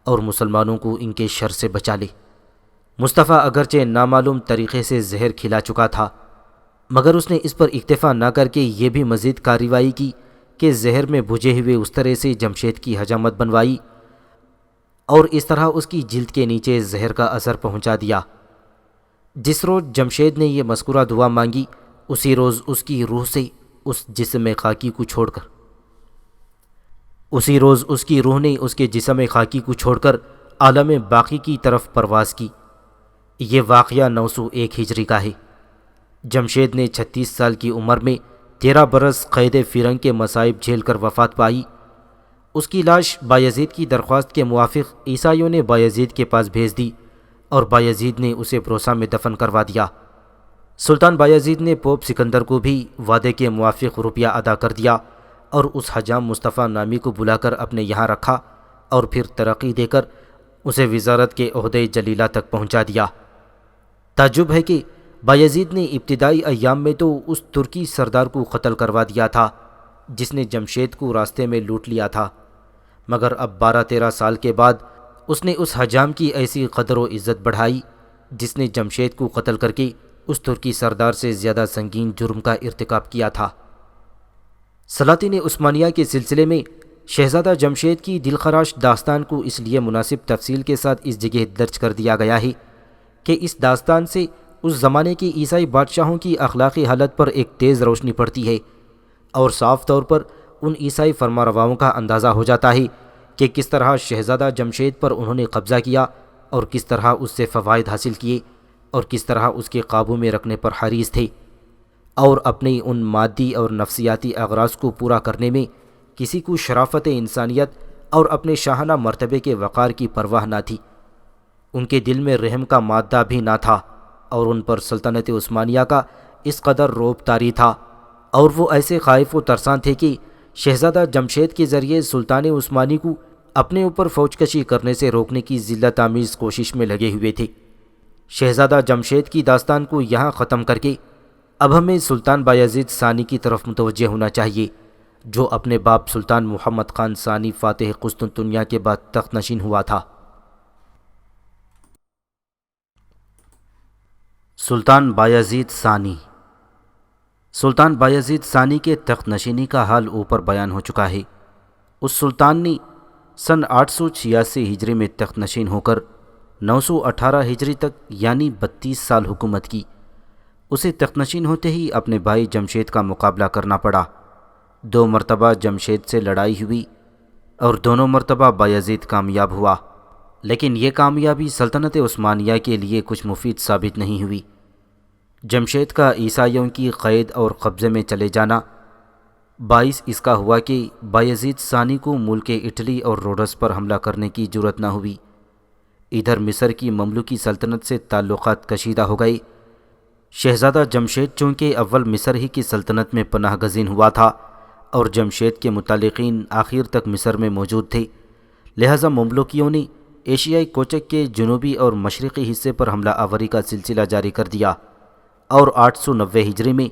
S1: اور مسلمانوں کو ان کے شر سے بچا لے۔ مصطفیٰ اگرچہ نامعلوم طریقے سے زہر کھلا چکا تھا مگر اس نے اس پر اکتفا نہ کر کے یہ بھی مزید کارروائی کی کہ زہر میں بھجے ہوئے اس طرح سے جمشید کی حجامت بنوائی اور اس طرح اس کی جلد کے نیچے زہر کا اثر پہنچا دیا۔ جس روز جمشید نے یہ مذکورہ دعا مانگی اسی روز اس کی روح سے اس جسم خاکی کو چھوڑ کر اس کے جسم خاکی کو چھوڑ کر عالم باقی کی طرف پرواز کی۔ یہ واقعہ 901 ہجری کا ہے۔ جمشید نے 36 سال کی عمر میں 13 برس قید فرنگ کے مصائب جھیل کر وفات پائی۔ اس کی لاش بایزید کی درخواست کے موافق عیسائیوں نے بایزید کے پاس بھیج دی اور بایزید نے اسے بروسا میں دفن کروا دیا۔ سلطان بایزید نے پوپ سکندر کو بھی وعدے کے موافق روپیہ ادا کر دیا اور اس حجام مصطفیٰ نامی کو بلا کر اپنے یہاں رکھا اور پھر ترقی دے کر اسے وزارت کے عہدے جلیلہ تک پہنچا دیا۔ تعجب ہے کہ بایزید نے ابتدائی ایام میں تو اس ترکی سردار کو قتل کروا دیا تھا جس نے جمشید کو راستے میں لوٹ لیا تھا، مگر اب 12-13 سال کے بعد اس نے اس حجام کی ایسی قدر و عزت بڑھائی جس نے جمشید کو قتل کر کے اس ترکی سردار سے زیادہ سنگین جرم کا ارتکاب کیا تھا۔ سلاطین عثمانیہ کے سلسلے میں شہزادہ جمشید کی دلخراش داستان کو اس لیے مناسب تفصیل کے ساتھ اس جگہ درج کر دیا گیا ہے کہ اس داستان سے اس زمانے کے عیسائی بادشاہوں کی اخلاقی حالت پر ایک تیز روشنی پڑتی ہے، اور صاف طور پر ان عیسائی فرمانرواؤں کا اندازہ ہو جاتا ہے کہ کس طرح شہزادہ جمشید پر انہوں نے قبضہ کیا اور کس طرح اس سے فوائد حاصل کیے اور کس طرح اس کے قابو میں رکھنے پر حریص تھے، اور اپنی ان مادی اور نفسیاتی اغراض کو پورا کرنے میں کسی کو شرافت انسانیت اور اپنے شاہانہ مرتبے کے وقار کی پرواہ نہ تھی۔ ان کے دل میں رحم کا مادہ بھی نہ تھا، اور ان پر سلطنت عثمانیہ کا اس قدر رعب طاری تھا، اور وہ ایسے خائف و ترساں تھے کہ شہزادہ جمشید کے ذریعے سلطان عثمانی کو اپنے اوپر فوج کشی کرنے سے روکنے کی ذلت آمیز کوشش میں لگے ہوئے تھے۔ شہزادہ جمشید کی داستان کو یہاں ختم کر کے اب ہمیں سلطان بایزید ثانی کی طرف متوجہ ہونا چاہیے، جو اپنے باپ سلطان محمد خان ثانی فاتح قسطنطنیہ کے بعد تخت نشین ہوا تھا۔ سلطان بایزید ثانی۔ سلطان بایزید ثانی کے تخت نشینی کا حال اوپر بیان ہو چکا ہے۔ اس سلطان نے سن 886 ہجری میں تخت نشین ہو کر 918 ہجری تک یعنی 32 سال حکومت کی۔ اسے تخت نشین ہوتے ہی اپنے بھائی جمشید کا مقابلہ کرنا پڑا۔ 2 مرتبہ جمشید سے لڑائی ہوئی اور دونوں مرتبہ بایزید کامیاب ہوا، لیکن یہ کامیابی سلطنت عثمانیہ کے لیے کچھ مفید ثابت نہیں ہوئی۔ جمشید کا عیسائیوں کی قید اور قبضے میں چلے جانا باعث اس کا ہوا کہ بایزید ثانی کو ملک اٹلی اور روڈس پر حملہ کرنے کی جرأت نہ ہوئی۔ ادھر مصر کی مملوکی سلطنت سے تعلقات کشیدہ ہو گئے۔ شہزادہ جمشید چونکہ اول مصر ہی کی سلطنت میں پناہ گزین ہوا تھا اور جمشید کے متعلقین آخر تک مصر میں موجود تھے، لہذا مملوکیوں نے ایشیائی کوچک کے جنوبی اور مشرقی حصے پر حملہ آوری کا سلسلہ جاری کر دیا اور 890 ہجری میں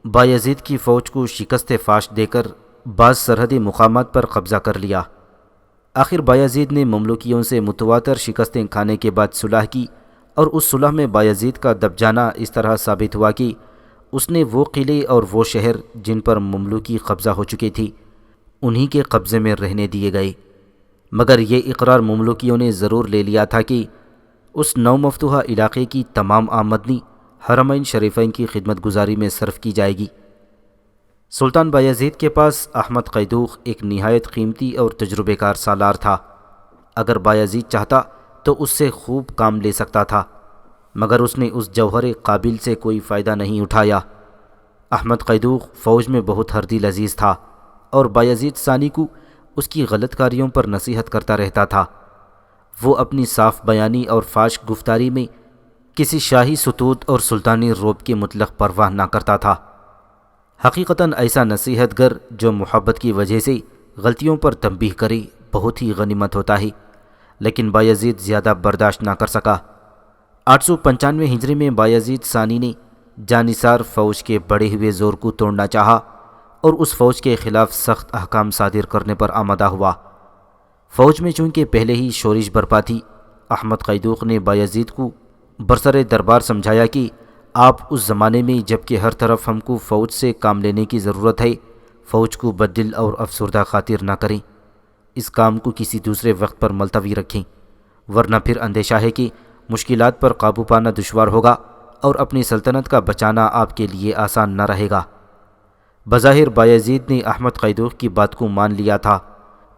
S1: بایزید کی فوج کو شکست فاش دے کر بعض سرحدی مقامات پر قبضہ کر لیا۔ آخر بایزید نے مملوکیوں سے متواتر شکستیں کھانے کے بعد صلح کی، اور اس صلح میں بایزید کا دب جانا اس طرح ثابت ہوا کہ اس نے وہ قلعے اور وہ شہر جن پر مملوکی قبضہ ہو چکی تھی انہی کے قبضے میں رہنے دیے گئے، مگر یہ اقرار مملوکیوں نے ضرور لے لیا تھا کہ اس نو مفتوحہ علاقے کی تمام آمدنی حرمین شریفین کی خدمت گزاری میں صرف کی جائے گی۔ سلطان بایزید کے پاس احمد قیدوق ایک نہایت قیمتی اور تجربے کار سالار تھا۔ اگر بایزید چاہتا تو اس سے خوب کام لے سکتا تھا، مگر اس نے اس جوہر قابل سے کوئی فائدہ نہیں اٹھایا۔ احمد قیدوق فوج میں بہت ہردل عزیز تھا اور بایزید ثانی کو اس کی غلط کاریوں پر نصیحت کرتا رہتا تھا۔ وہ اپنی صاف بیانی اور فاش گفتاری میں کسی شاہی ستوت اور سلطانی رعب کی مطلق پرواہ نہ کرتا تھا۔ حقیقتاً ایسا نصیحت گر جو محبت کی وجہ سے غلطیوں پر تنبیہ کرے بہت ہی غنیمت ہوتا ہے، لیکن بایزید زیادہ برداشت نہ کر سکا۔ 895 ہجری میں بایزید ثانی نے جانثار فوج کے بڑھے ہوئے زور کو توڑنا چاہا اور اس فوج کے خلاف سخت احکام صادر کرنے پر آمادہ ہوا۔ فوج میں چونکہ پہلے ہی شورش برپا تھی، احمد قیدوق نے بایزید کو برسر دربار سمجھایا کہ آپ اس زمانے میں جب کہ ہر طرف ہم کو فوج سے کام لینے کی ضرورت ہے، فوج کو بددل اور افسردہ خاطر نہ کریں، اس کام کو کسی دوسرے وقت پر ملتوی رکھیں، ورنہ پھر اندیشہ ہے کہ مشکلات پر قابو پانا دشوار ہوگا اور اپنی سلطنت کا بچانا آپ کے لیے آسان نہ رہے گا۔ بظاہر بایزید نے احمد قیدوق کی بات کو مان لیا تھا،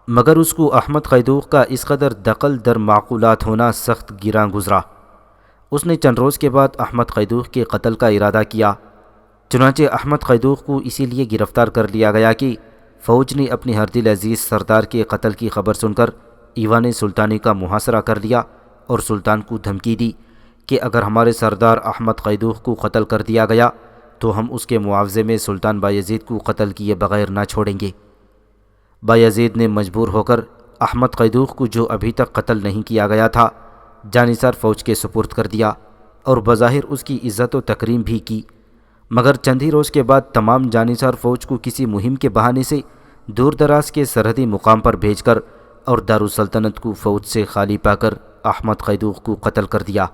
S1: مگر اس کو احمد قیدوق کا اس قدر دخل در معقولات ہونا سخت گراں گزرا۔ اس نے چند روز کے بعد احمد قیدوق کے قتل کا ارادہ کیا۔ چنانچہ احمد قیدوق کو اسی لیے گرفتار کر لیا گیا کہ فوج نے اپنی ہردل عزیز سردار کے قتل کی خبر سن کر ایوان سلطانی کا محاصرہ کر لیا اور سلطان کو دھمکی دی کہ اگر ہمارے سردار احمد قیدوق کو قتل کر دیا گیا تو ہم اس کے معاوضے میں سلطان بایزید کو قتل کیے بغیر نہ چھوڑیں گے۔ بایزید نے مجبور ہو کر احمد قیدوق کو، جو ابھی تک قتل نہیں کیا گیا تھا، جانثار فوج کے سپرد کر دیا اور بظاہر اس کی عزت و تکریم بھی کی، مگر چند ہی روز کے بعد تمام جانثار فوج کو کسی مہم کے بہانے سے دور دراز کے سرحدی مقام پر بھیج کر اور دارالسلطنت کو فوج سے خالی پا کر احمد قیدوق کو قتل کر دیا،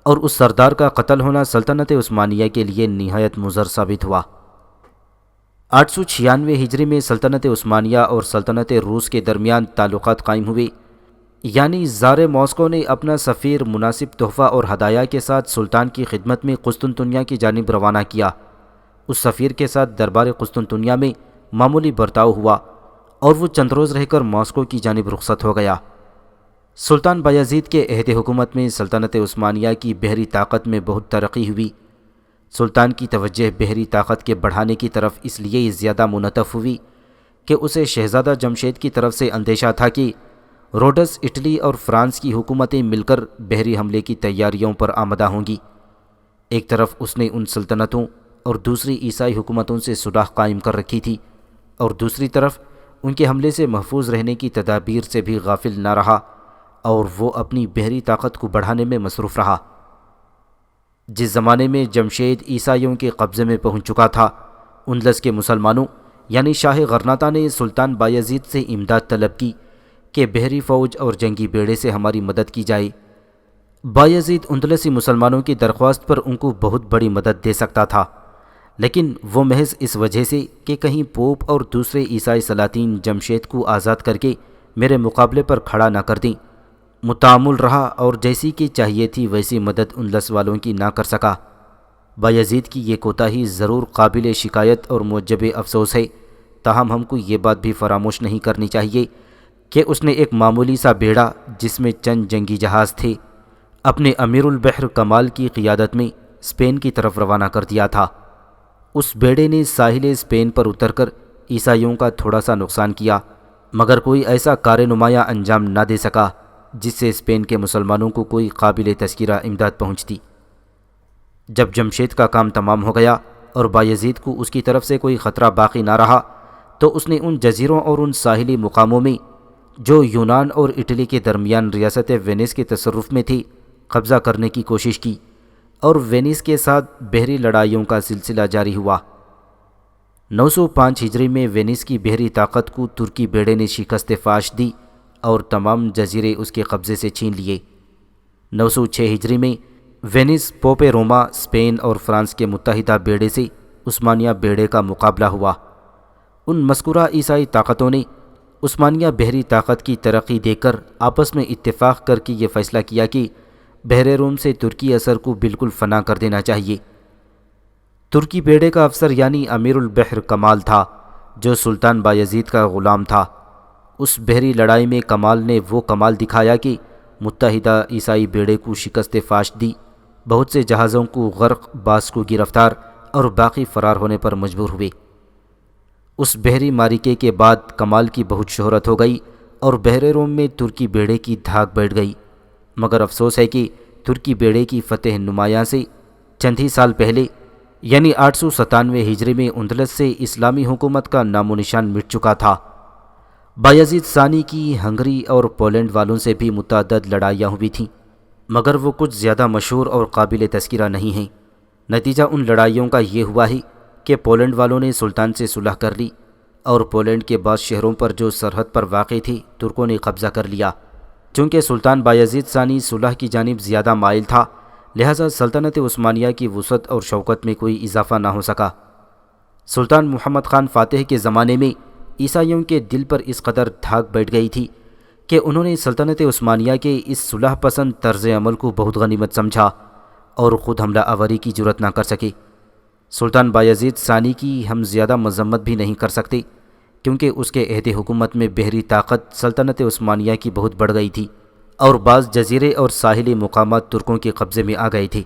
S1: اور اس سردار کا قتل ہونا سلطنت عثمانیہ کے لیے نہایت مضر ثابت ہوا۔ 896 ہجری میں سلطنت عثمانیہ اور سلطنت روس کے درمیان تعلقات قائم ہوئے، یعنی زار ماسکو نے اپنا سفیر مناسب تحفہ اور ہدایہ کے ساتھ سلطان کی خدمت میں قسطنطنیہ کی جانب روانہ کیا۔ اس سفیر کے ساتھ دربار قسطنطنیہ میں معمولی برتاؤ ہوا اور وہ چند روز رہ کر ماسکو کی جانب رخصت ہو گیا۔ سلطان بایزید کے عہد حکومت میں سلطنت عثمانیہ کی بحری طاقت میں بہت ترقی ہوئی۔ سلطان کی توجہ بحری طاقت کے بڑھانے کی طرف اس لیے زیادہ منعطف ہوئی کہ اسے شہزادہ جمشید کی طرف سے اندیشہ تھا کہ روڈس، اٹلی اور فرانس کی حکومتیں مل کر بحری حملے کی تیاریوں پر آمادہ ہوں گی۔ ایک طرف اس نے ان سلطنتوں اور دوسری عیسائی حکومتوں سے صلح قائم کر رکھی تھی، اور دوسری طرف ان کے حملے سے محفوظ رہنے کی تدابیر سے بھی غافل نہ رہا، اور وہ اپنی بحری طاقت کو بڑھانے میں مصروف رہا۔ جس زمانے میں جمشید عیسائیوں کے قبضے میں پہنچ چکا تھا، اندلس کے مسلمانوں یعنی شاہ غرناطہ نے سلطان بایزید سے امداد طلب کی کہ بحری فوج اور جنگی بیڑے سے ہماری مدد کی جائے۔ بایزید اندلسی مسلمانوں کی درخواست پر ان کو بہت بڑی مدد دے سکتا تھا، لیکن وہ محض اس وجہ سے کہ کہیں پوپ اور دوسرے عیسائی سلاطین جمشید کو آزاد کر کے میرے مقابلے پر کھڑا نہ کر دیں، متعامل رہا اور جیسی کہ چاہیے تھی ویسی مدد اندلس والوں کی نہ کر سکا۔ بایزید کی یہ کوتاہی ضرور قابل شکایت اور موجب افسوس ہے، تاہم ہم کو یہ بات بھی فراموش نہیں کرنی چاہیے کہ اس نے ایک معمولی سا بیڑا جس میں چند جنگی جہاز تھے اپنے امیر البحر کمال کی قیادت میں اسپین کی طرف روانہ کر دیا تھا۔ اس بیڑے نے ساحل اسپین پر اتر کر عیسائیوں کا تھوڑا سا نقصان کیا، مگر کوئی ایسا کار نمایاں انجام نہ دے سکا جس سے اسپین کے مسلمانوں کو کوئی قابل تذکرہ امداد پہنچتی۔ جب جمشید کا کام تمام ہو گیا اور بایزید کو اس کی طرف سے کوئی خطرہ باقی نہ رہا، تو اس نے ان جزیروں اور ان ساحلی مقاموں میں جو یونان اور اٹلی کے درمیان ریاست وینس کے تصرف میں تھی قبضہ کرنے کی کوشش کی، اور وینس کے ساتھ بحری لڑائیوں کا سلسلہ جاری ہوا۔ 905 ہجری میں وینس کی بحری طاقت کو ترکی بیڑے نے شکست فاش دی اور تمام جزیرے اس کے قبضے سے چھین لیے۔ 906 ہجری میں وینس، پوپ روما، اسپین اور فرانس کے متحدہ بیڑے سے عثمانیہ بیڑے کا مقابلہ ہوا۔ ان مذکورہ عیسائی طاقتوں نے عثمانیہ بحری طاقت کی ترقی دیکھ کر آپس میں اتفاق کر کے یہ فیصلہ کیا کہ بحر روم سے ترکی اثر کو بالکل فنا کر دینا چاہیے۔ ترکی بیڑے کا افسر یعنی امیر البحر کمال تھا، جو سلطان بایزید کا غلام تھا۔ اس بحری لڑائی میں کمال نے وہ کمال دکھایا کہ متحدہ عیسائی بیڑے کو شکست فاش دی، بہت سے جہازوں کو غرق، بعض کو گرفتار اور باقی فرار ہونے پر مجبور ہوئے۔ اس بحری معرکے کے بعد کمال کی بہت شہرت ہو گئی اور بحر روم میں ترکی بیڑے کی دھاک بیٹھ گئی، مگر افسوس ہے کہ ترکی بیڑے کی فتح نمایاں سے چند ہی سال پہلے یعنی 897 ہجری میں اندلس سے اسلامی حکومت کا نام و نشان مٹ چکا تھا۔ بایزید ثانی کی ہنگری اور پولینڈ والوں سے بھی متعدد لڑائیاں ہوئی تھیں، مگر وہ کچھ زیادہ مشہور اور قابل تذکرہ نہیں ہیں۔ نتیجہ ان لڑائیوں کا یہ ہوا ہے کہ پولینڈ والوں نے سلطان سے صلح کر لی اور پولینڈ کے بعض شہروں پر جو سرحد پر واقع تھی ترکوں نے قبضہ کر لیا۔ چونکہ سلطان بایزید ثانی صلح کی جانب زیادہ مائل تھا، لہذا سلطنت عثمانیہ کی وسعت اور شوکت میں کوئی اضافہ نہ ہو سکا۔ سلطان محمد خان فاتح کے زمانے میں عیسائیوں کے دل پر اس قدر دھاک بیٹھ گئی تھی کہ انہوں نے سلطنت عثمانیہ کے اس صلح پسند طرز عمل کو بہت غنیمت سمجھا اور خود حملہ آوری کی جرات نہ کر سکے۔ سلطان بایزید ثانی کی ہم زیادہ مذمت بھی نہیں کر سکتے، کیونکہ اس کے عہد حکومت میں بحری طاقت سلطنت عثمانیہ کی بہت بڑھ گئی تھی اور بعض جزیرے اور ساحلی مقامات ترکوں کے قبضے میں آ گئے تھے،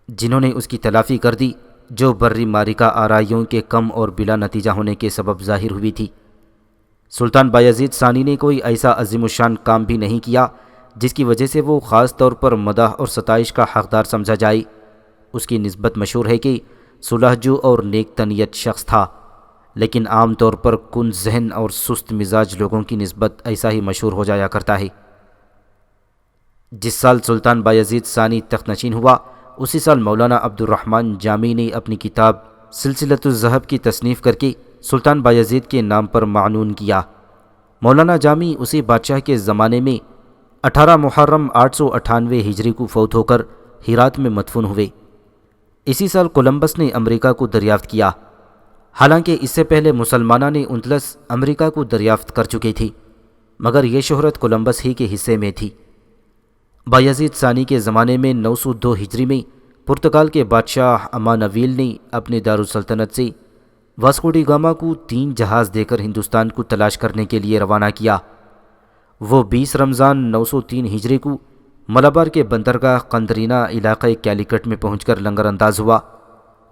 S1: جنہوں نے اس کی تلافی کر دی، جو بری معرکہ آرائیوں کے کم اور بلا نتیجہ ہونے کے سبب ظاہر ہوئی تھی۔ سلطان بایزید ثانی نے کوئی ایسا عظیم الشان کام بھی نہیں کیا جس کی وجہ سے وہ خاص طور پر مدح اور ستائش کا حقدار سمجھا جائے۔ اس کی نسبت مشہور ہے کہ صلح جو اور نیک تنیت شخص تھا، لیکن عام طور پر کن ذہن اور سست مزاج لوگوں کی نسبت ایسا ہی مشہور ہو جایا کرتا ہے۔ جس سال سلطان بایزید ثانی تخت نشین ہوا، اسی سال مولانا عبد الرحمن جامی نے اپنی کتاب سلسلۃ الذہب کی تصنیف کر کے سلطان بایزید کے نام پر معنون کیا۔ مولانا جامی اسی بادشاہ کے زمانے میں 18 محرم 898 ہجری کو فوت ہو کر ہرات میں مدفون ہوئے۔ اسی سال کولمبس نے امریکہ کو دریافت کیا۔ حالانکہ اس سے پہلے مسلمانوں نے اندلس امریکہ کو دریافت کر چکی تھی، مگر یہ شہرت کولمبس ہی کے حصے میں تھی۔ بایزید ثانی کے زمانے میں 902 ہجری میں پرتگال کے بادشاہ امانویل نے اپنے دارالسلطنت سے واسکو ڈی گاما کو 3 جہاز دے کر ہندوستان کو تلاش کرنے کے لیے روانہ کیا۔ وہ 20 رمضان 903 ہجری کو ملابار کے بندرگاہ قندرینہ علاقہ کیلیکٹ میں پہنچ کر لنگر انداز ہوا۔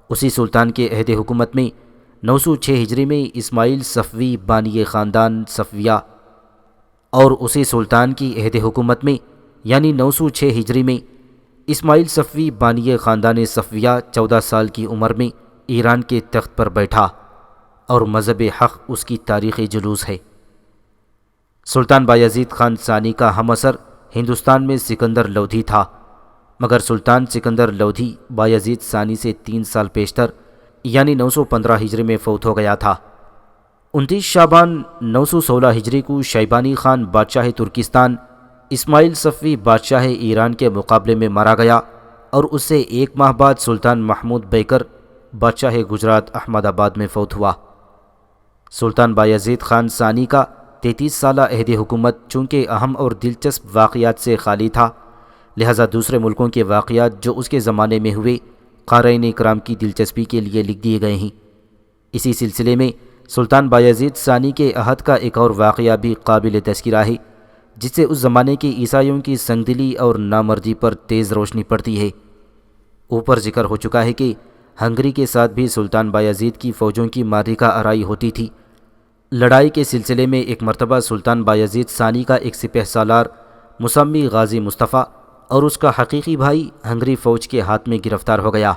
S1: اسی سلطان کے عہد حکومت میں 906 ہجری میں اسماعیل صفوی بانی خاندان صفویہ، اور اسی سلطان کی عہد حکومت میں یعنی 906 ہجری میں اسماعیل صفوی بانی خاندان صفویہ 14 سال کی عمر میں ایران کے تخت پر بیٹھا، اور مذہب حق اس کی تاریخی جلوس ہے۔ سلطان بایزید خان ثانی کا ہم عصر ہندوستان میں سکندر لودھی تھا، مگر سلطان سکندر لودھی بایزید ثانی سے 3 سال پیشتر یعنی 915 ہجری میں فوت ہو گیا تھا۔ 29 شعبان 916 ہجری کو شیبانی خان بادشاہ ترکستان اسماعیل صفوی بادشاہ ایران کے مقابلے میں مارا گیا، اور اس سے 1 ماہ بعد سلطان محمود بیکر بادشاہ گجرات احمد آباد میں فوت ہوا۔ سلطان بایزید خان ثانی کا 33 سالہ عہد حکومت چونکہ اہم اور دلچسپ واقعات سے خالی تھا، لہذا دوسرے ملکوں کے واقعات جو اس کے زمانے میں ہوئے قارئین اکرام کی دلچسپی کے لیے لکھ دیے گئے ہیں۔ اسی سلسلے میں سلطان بایزید ثانی کے عہد کا ایک اور واقعہ بھی قابل تذکرہ ہے، جس سے اس زمانے کے عیسائیوں کی سنگدلی اور نامردی پر تیز روشنی پڑتی ہے۔ اوپر ذکر ہو چکا ہے کہ ہنگری کے ساتھ بھی سلطان بایزید کی فوجوں کی معرکہ آرائی ہوتی تھی۔ لڑائی کے سلسلے میں ایک مرتبہ سلطان بایزید ثانی کا ایک سپہ سالار مسمی غازی مصطفیٰ اور اس کا حقیقی بھائی ہنگری فوج کے ہاتھ میں گرفتار ہو گیا۔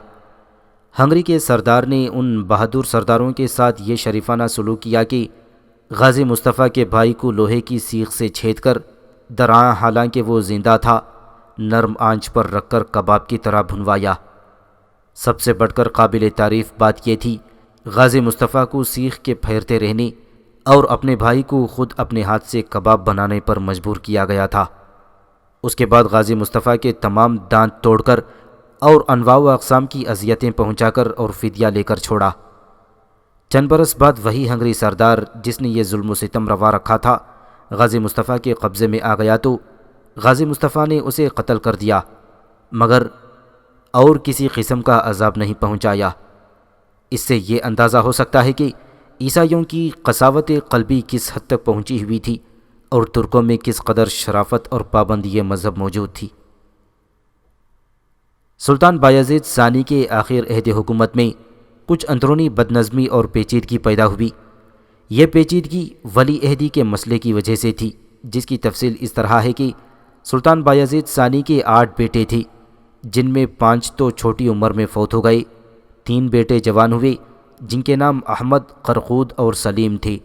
S1: ہنگری کے سردار نے ان بہادر سرداروں کے ساتھ یہ شریفانہ سلوک کیا کہ غازی مصطفیٰ کے بھائی کو لوہے کی سیخ سے چھید کر درآں حالانکہ وہ زندہ تھا نرم آنچ پر رکھ کر کباب کی طرح بھنوایا۔ سب سے بڑھ کر قابل تعریف بات یہ تھی، غازی مصطفیٰ کو سیخ کے پھیرتے رہنے اور اپنے بھائی کو خود اپنے ہاتھ سے کباب بنانے پر مجبور کیا گیا تھا۔ اس کے بعد غازی مصطفیٰ کے تمام دانت توڑ کر اور انواع و اقسام کی اذیتیں پہنچا کر اور فدیہ لے کر چھوڑا۔ چند برس بعد وہی ہنگری سردار جس نے یہ ظلم و ستم روا رکھا تھا غازی مصطفیٰ کے قبضے میں آ گیا تو غازی مصطفیٰ نے اسے قتل کر دیا، مگر اور کسی قسم کا عذاب نہیں پہنچایا۔ اس سے یہ اندازہ ہو سکتا ہے کہ عیسائیوں کی قساوت قلبی کس حد تک پہنچی ہوئی تھی اور ترکوں میں کس قدر شرافت اور پابندی مذہب موجود تھی۔ سلطان بایزید ثانی کے آخر عہد حکومت میں کچھ اندرونی بدنظمی اور پیچیدگی پیدا ہوئی۔ یہ پیچیدگی ولی عہدی کے مسئلے کی وجہ سے تھی، جس کی تفصیل اس طرح ہے کہ سلطان بایزید ثانی کے 8 بیٹے تھے، جن میں 5 تو چھوٹی عمر میں فوت ہو گئے، 3 بیٹے جوان ہوئے جن کے نام احمد، قرقود اور سلیم تھے۔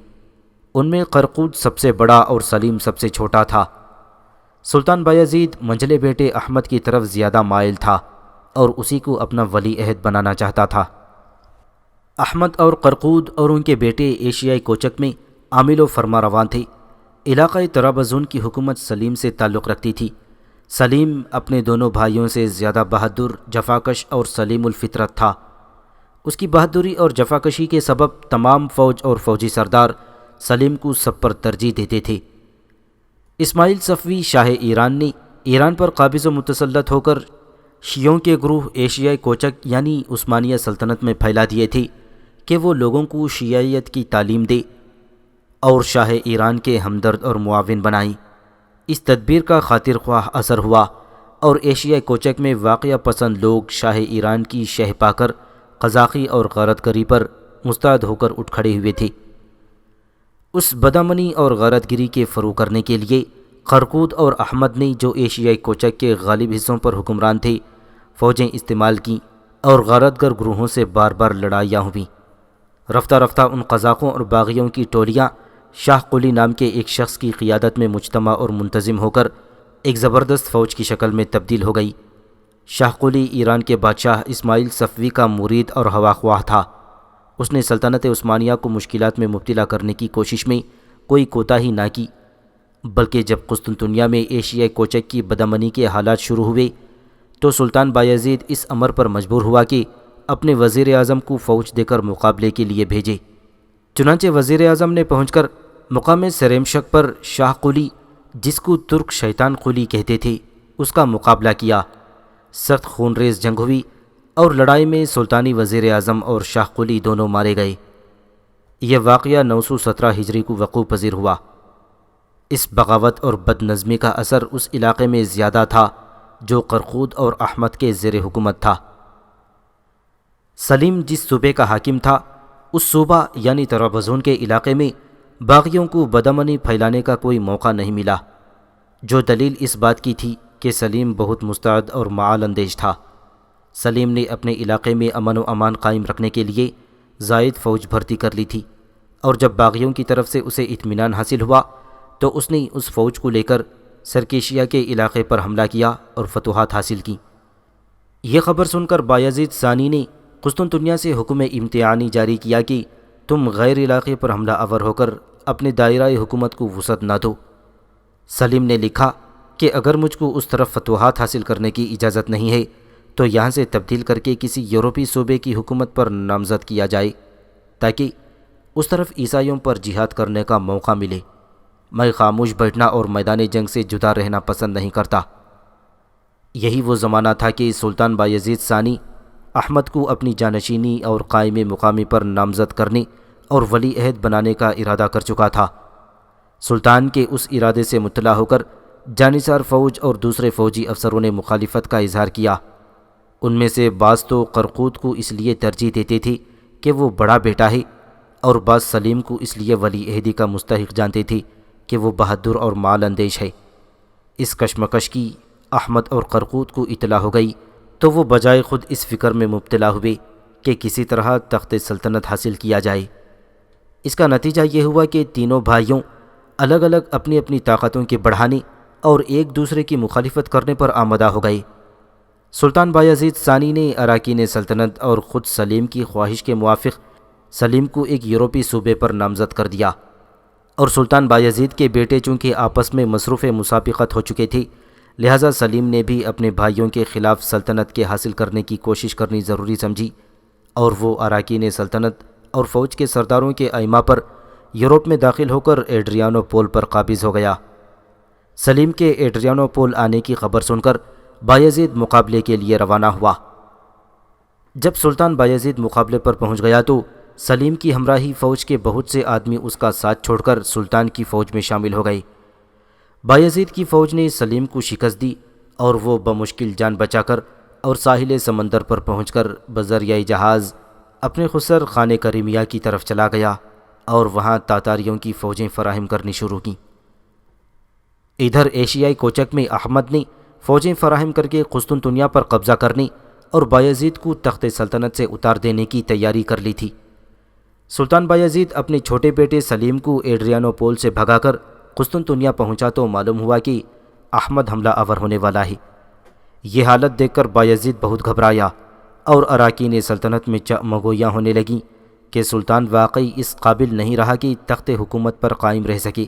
S1: ان میں قرقود سب سے بڑا اور سلیم سب سے چھوٹا تھا۔ سلطان بایزید منجلے بیٹے احمد کی طرف زیادہ مائل تھا اور اسی کو اپنا ولی عہد بنانا چاہتا تھا۔ احمد اور قرقود اور ان کے بیٹے ایشیائی کوچک میں عامل و فرما رواں تھے۔ علاقۂ طرابزون کی حکومت سلیم سے تعلق رکھتی تھی۔ سلیم اپنے دونوں بھائیوں سے زیادہ بہادر، جفاکش اور سلیم الفطرت تھا۔ اس کی بہادری اور جفاکشی کے سبب تمام فوج اور فوجی سردار سلیم کو سب پر ترجیح دیتے تھے۔ اسماعیل صفوی شاہ ایران نے ایران پر قابض و متسلط ہو کر شیعوں کے گروہ ایشیائی کوچک یعنی عثمانیہ سلطنت میں پھیلا دیے تھے کہ وہ لوگوں کو شیعیت کی تعلیم دے اور شاہ ایران کے ہمدرد اور معاون بنائیں۔ اس تدبیر کا خاطر خواہ اثر ہوا اور ایشیائی کوچک میں واقعہ پسند لوگ شاہ ایران کی شہ پا کر قزاقی اور غارت گری پر مستعد ہو کر اٹھ کھڑے ہوئے تھے۔ اس بدامنی اور غارت گری کے فروغ کرنے کے لیے قرقود اور احمد نے، جو ایشیائی کوچک کے غالب حصوں پر حکمران تھے، فوجیں استعمال کیں اور غارت گر گروہوں سے بار بار لڑائیاں ہوئیں۔ رفتہ رفتہ ان قزاقوں اور باغیوں کی ٹولیاں شاہ قلی نام کے ایک شخص کی قیادت میں مجتمع اور منتظم ہو کر ایک زبردست فوج کی شکل میں تبدیل ہو گئی۔ شاہ قلی ایران کے بادشاہ اسماعیل صفوی کا مرید اور ہوا خواہ تھا۔ اس نے سلطنت عثمانیہ کو مشکلات میں مبتلا کرنے کی کوشش میں کوئی کوتاہی نہ کی، بلکہ جب قسطنطنیہ میں ایشیائی کوچک کی بدامنی کے حالات شروع ہوئے تو سلطان بایزید اس امر پر مجبور ہوا کہ اپنے وزیر اعظم کو فوج دے کر مقابلے کے لیے بھیجے۔ چنانچہ وزیر اعظم نے پہنچ کر مقام سریمشک پر شاہ قلی، جس کو ترک شیطان قلی کہتے تھے، اس کا مقابلہ کیا۔ سخت خون ریز جنگ ہوئی اور لڑائی میں سلطانی وزیر اعظم اور شاہ قلی دونوں مارے گئے۔ یہ واقعہ 917 ہجری کو وقوع پذیر ہوا۔ اس بغاوت اور بد نظمی کا اثر اس علاقے میں زیادہ تھا جو قرقود اور احمد کے زیر حکومت تھا۔ سلیم جس صوبے کا حاکم تھا، اس صوبہ یعنی طرابزون کے علاقے میں باغیوں کو بدامنی پھیلانے کا کوئی موقع نہیں ملا، جو دلیل اس بات کی تھی کہ سلیم بہت مستعد اور معال اندیش تھا۔ سلیم نے اپنے علاقے میں امن و امان قائم رکھنے کے لیے زائد فوج بھرتی کر لی تھی، اور جب باغیوں کی طرف سے اسے اطمینان حاصل ہوا تو اس نے اس فوج کو لے کر سرکیشیا کے علاقے پر حملہ کیا اور فتوحات حاصل کی۔ یہ خبر سن کر بایزید ثانی نے قسطنطنیہ سے حکم امتحانی جاری کیا کہ تم غیر علاقے پر حملہ آور ہو کر اپنے دائرہ حکومت کو وسعت نہ دو۔ سلیم نے لکھا کہ اگر مجھ کو اس طرف فتوحات حاصل کرنے کی اجازت نہیں ہے تو یہاں سے تبدیل کر کے کسی یورپی صوبے کی حکومت پر نامزد کیا جائے تاکہ اس طرف عیسائیوں پر جہاد کرنے کا موقع ملے۔ میں خاموش بیٹھنا اور میدان جنگ سے جدا رہنا پسند نہیں کرتا۔ یہی وہ زمانہ تھا کہ سلطان بایزید ثانی احمد کو اپنی جانشینی اور قائم مقامی پر نامزد کرنے اور ولی عہد بنانے کا ارادہ کر چکا تھا۔ سلطان کے اس ارادے سے مطلع ہو کر جانثار فوج اور دوسرے فوجی افسروں نے مخالفت کا اظہار کیا۔ ان میں سے بعض تو قرقود کو اس لیے ترجیح دیتے تھے کہ وہ بڑا بیٹا ہے، اور بعض سلیم کو اس لیے ولی عہدی کا مستحق جانتے تھے کہ وہ بہادر اور مال اندیش ہے۔ اس کشمکش کی احمد اور قرقود کو اطلاع ہو گئی تو وہ بجائے خود اس فکر میں مبتلا ہوئے کہ کسی طرح تخت سلطنت حاصل کیا جائے۔ اس کا نتیجہ یہ ہوا کہ تینوں بھائیوں الگ الگ اپنی اپنی طاقتوں کے بڑھانے اور ایک دوسرے کی مخالفت کرنے پر آمادہ ہو گئے۔ سلطان بایزید ثانی نے اراکین سلطنت اور خود سلیم کی خواہش کے موافق سلیم کو ایک یورپی صوبے پر نامزد کر دیا، اور سلطان بایزید کے بیٹے چونکہ آپس میں مصروف مسابقت ہو چکے تھے، لہٰذا سلیم نے بھی اپنے بھائیوں کے خلاف سلطنت کے حاصل کرنے کی کوشش کرنی ضروری سمجھی، اور وہ اراکین سلطنت اور فوج کے سرداروں کے ائمہ پر یورپ میں داخل ہو کر ایڈریانو پول پر قابض ہو گیا۔ سلیم کے ایڈریانو پول آنے کی خبر سن کر بایزید مقابلے کے لیے روانہ ہوا۔ جب سلطان بایزید مقابلے پر پہنچ گیا تو سلیم کی ہمراہی فوج کے بہت سے آدمی اس کا ساتھ چھوڑ کر سلطان کی فوج میں شامل ہو گئے۔ بایزید کی فوج نے سلیم کو شکست دی اور وہ بمشکل جان بچا کر اور ساحل سمندر پر پہنچ کر بذریعہ جہاز اپنے خسر خانہ کریمیہ کی طرف چلا گیا اور وہاں تاتاریوں کی فوجیں فراہم کرنی شروع کیں۔ ادھر ایشیائی کوچک میں احمد نے فوجیں فراہم کر کے قسطنطنیہ پر قبضہ کرنے اور بایزید کو تخت سلطنت سے اتار دینے کی تیاری کر لی تھی۔ سلطان بایزید اپنے چھوٹے بیٹے سلیم کو ایڈریانو پول سے بھگا کر قسطنطنیہ پہنچا تو معلوم ہوا کہ احمد حملہ آور ہونے والا ہے۔ یہ حالت دیکھ کر بایزید بہت گھبرایا اور اراکین سلطنت میں مگویاں ہونے لگیں کہ سلطان واقعی اس قابل نہیں رہا کہ تخت حکومت پر قائم رہ سکے۔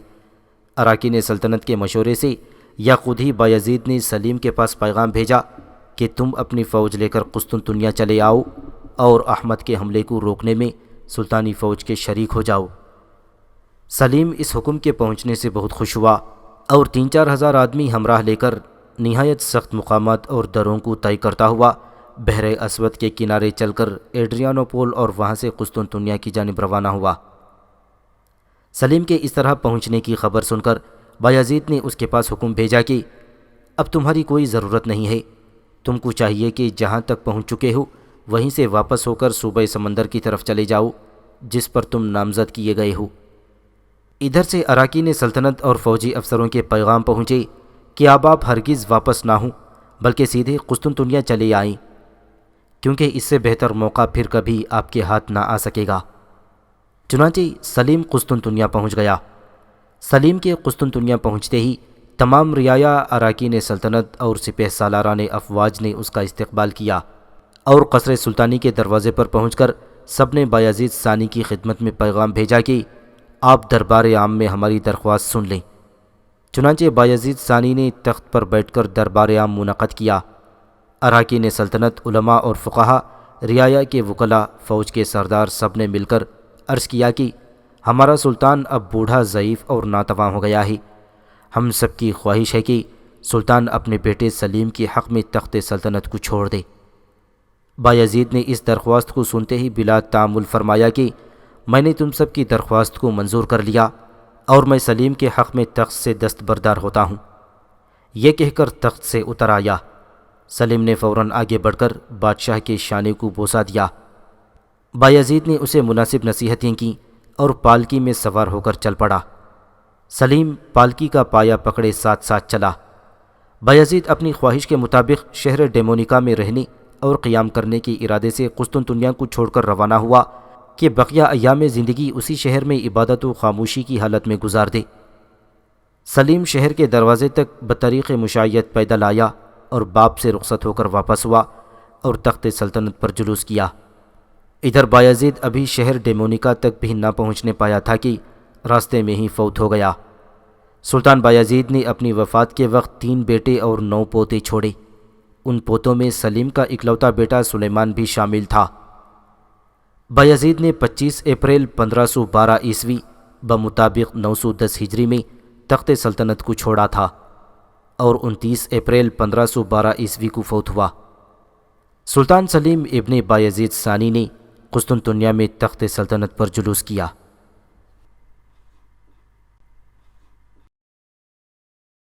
S1: اراکین سلطنت کے مشورے سے یا خود ہی بایزید نے سلیم کے پاس پیغام بھیجا کہ تم اپنی فوج لے کر قسطنطنیہ چلے آؤ اور احمد کے حملے کو روکنے میں سلطانی فوج کے شریک ہو جاؤ۔ سلیم اس حکم کے پہنچنے سے بہت خوش ہوا اور 3-4 ہزار آدمی ہمراہ لے کر نہایت سخت مقامات اور دروں کو طے کرتا ہوا بحر اسود کے کنارے چل کر ایڈریانو پول اور وہاں سے قسطنطنیہ کی جانب روانہ ہوا۔ سلیم کے اس طرح پہنچنے کی خبر سن کر بایزید نے اس کے پاس حکم بھیجا کہ اب تمہاری کوئی ضرورت نہیں ہے، تم کو چاہیے کہ جہاں تک پہنچ چکے ہو وہیں سے واپس ہو کر صوبہ سمندر کی طرف چلے جاؤ جس پر تم نامزد کیے گئے ہو۔ ادھر سے اراکین سلطنت اور فوجی افسروں کے پیغام پہنچے کہ اب آپ ہرگز واپس نہ ہوں بلکہ سیدھے قسطنطنیہ چلے آئیں، کیونکہ اس سے بہتر موقع پھر کبھی آپ کے ہاتھ نہ آ سکے گا۔ چنانچہ سلیم قسطنطنیہ پہنچ گیا۔ سلیم کے قسطنطنیہ پہنچتے ہی تمام رعایا اراکین سلطنت اور سپہ سالاران افواج نے اس کا استقبال کیا اور قصر سلطانی کے دروازے پر پہنچ کر سب نے بایزید ثانی کی خدمت میں پیغام بھیجا کہ آپ دربار عام میں ہماری درخواست سن لیں۔ چنانچہ بایزید ثانی نے تخت پر بیٹھ کر دربار عام منعقد کیا۔ اراکین سلطنت، علماء اور فقہا رعایا کے وکلاء، فوج کے سردار سب نے مل کر عرض کیا کہ ہمارا سلطان اب بوڑھا، ضعیف اور ناتواں ہو گیا ہے۔ ہم سب کی خواہش ہے کہ سلطان اپنے بیٹے سلیم کے حق میں تخت سلطنت کو چھوڑ دے۔ بایزید نے اس درخواست کو سنتے ہی بلا تامل فرمایا کہ میں نے تم سب کی درخواست کو منظور کر لیا اور میں سلیم کے حق میں تخت سے دستبردار ہوتا ہوں۔ یہ کہہ کر تخت سے اتر آیا۔ سلیم نے فوراً آگے بڑھ کر بادشاہ کے شانے کو بوسہ دیا۔ بایزید نے اسے مناسب نصیحتیں کیں اور پالکی میں سوار ہو کر چل پڑا۔ سلیم پالکی کا پایا پکڑے ساتھ ساتھ چلا۔ بایزید اپنی خواہش کے مطابق شہر ڈیمونیکا میں رہنے اور قیام کرنے کے ارادے سے قسطنطنیہ کو چھوڑ کر روانہ ہوا کہ بقیہ ایام زندگی اسی شہر میں عبادت و خاموشی کی حالت میں گزار دے۔ سلیم شہر کے دروازے تک بطریق مشائیت پیدل آیا اور باپ سے رخصت ہو کر واپس ہوا اور تخت سلطنت پر جلوس کیا۔ ادھر بایزید ابھی شہر ڈیمونیکا تک بھی نہ پہنچنے پایا تھا کہ راستے میں ہی فوت ہو گیا۔ سلطان بایزید نے اپنی وفات کے وقت 3 بیٹے اور 9 پوتے چھوڑے۔ ان پوتوں میں سلیم کا اکلوتا بیٹا سلیمان بھی شامل تھا۔ بایزید نے 25 اپریل 1512 عیسوی بمطابق 910 ہجری میں تخت سلطنت کو چھوڑا تھا اور 29 اپریل 1512 عیسوی کو فوت ہوا۔ سلطان سلیم ابن بایزید ثانی نے قسطنطنیہ میں تخت سلطنت پر جلوس کیا۔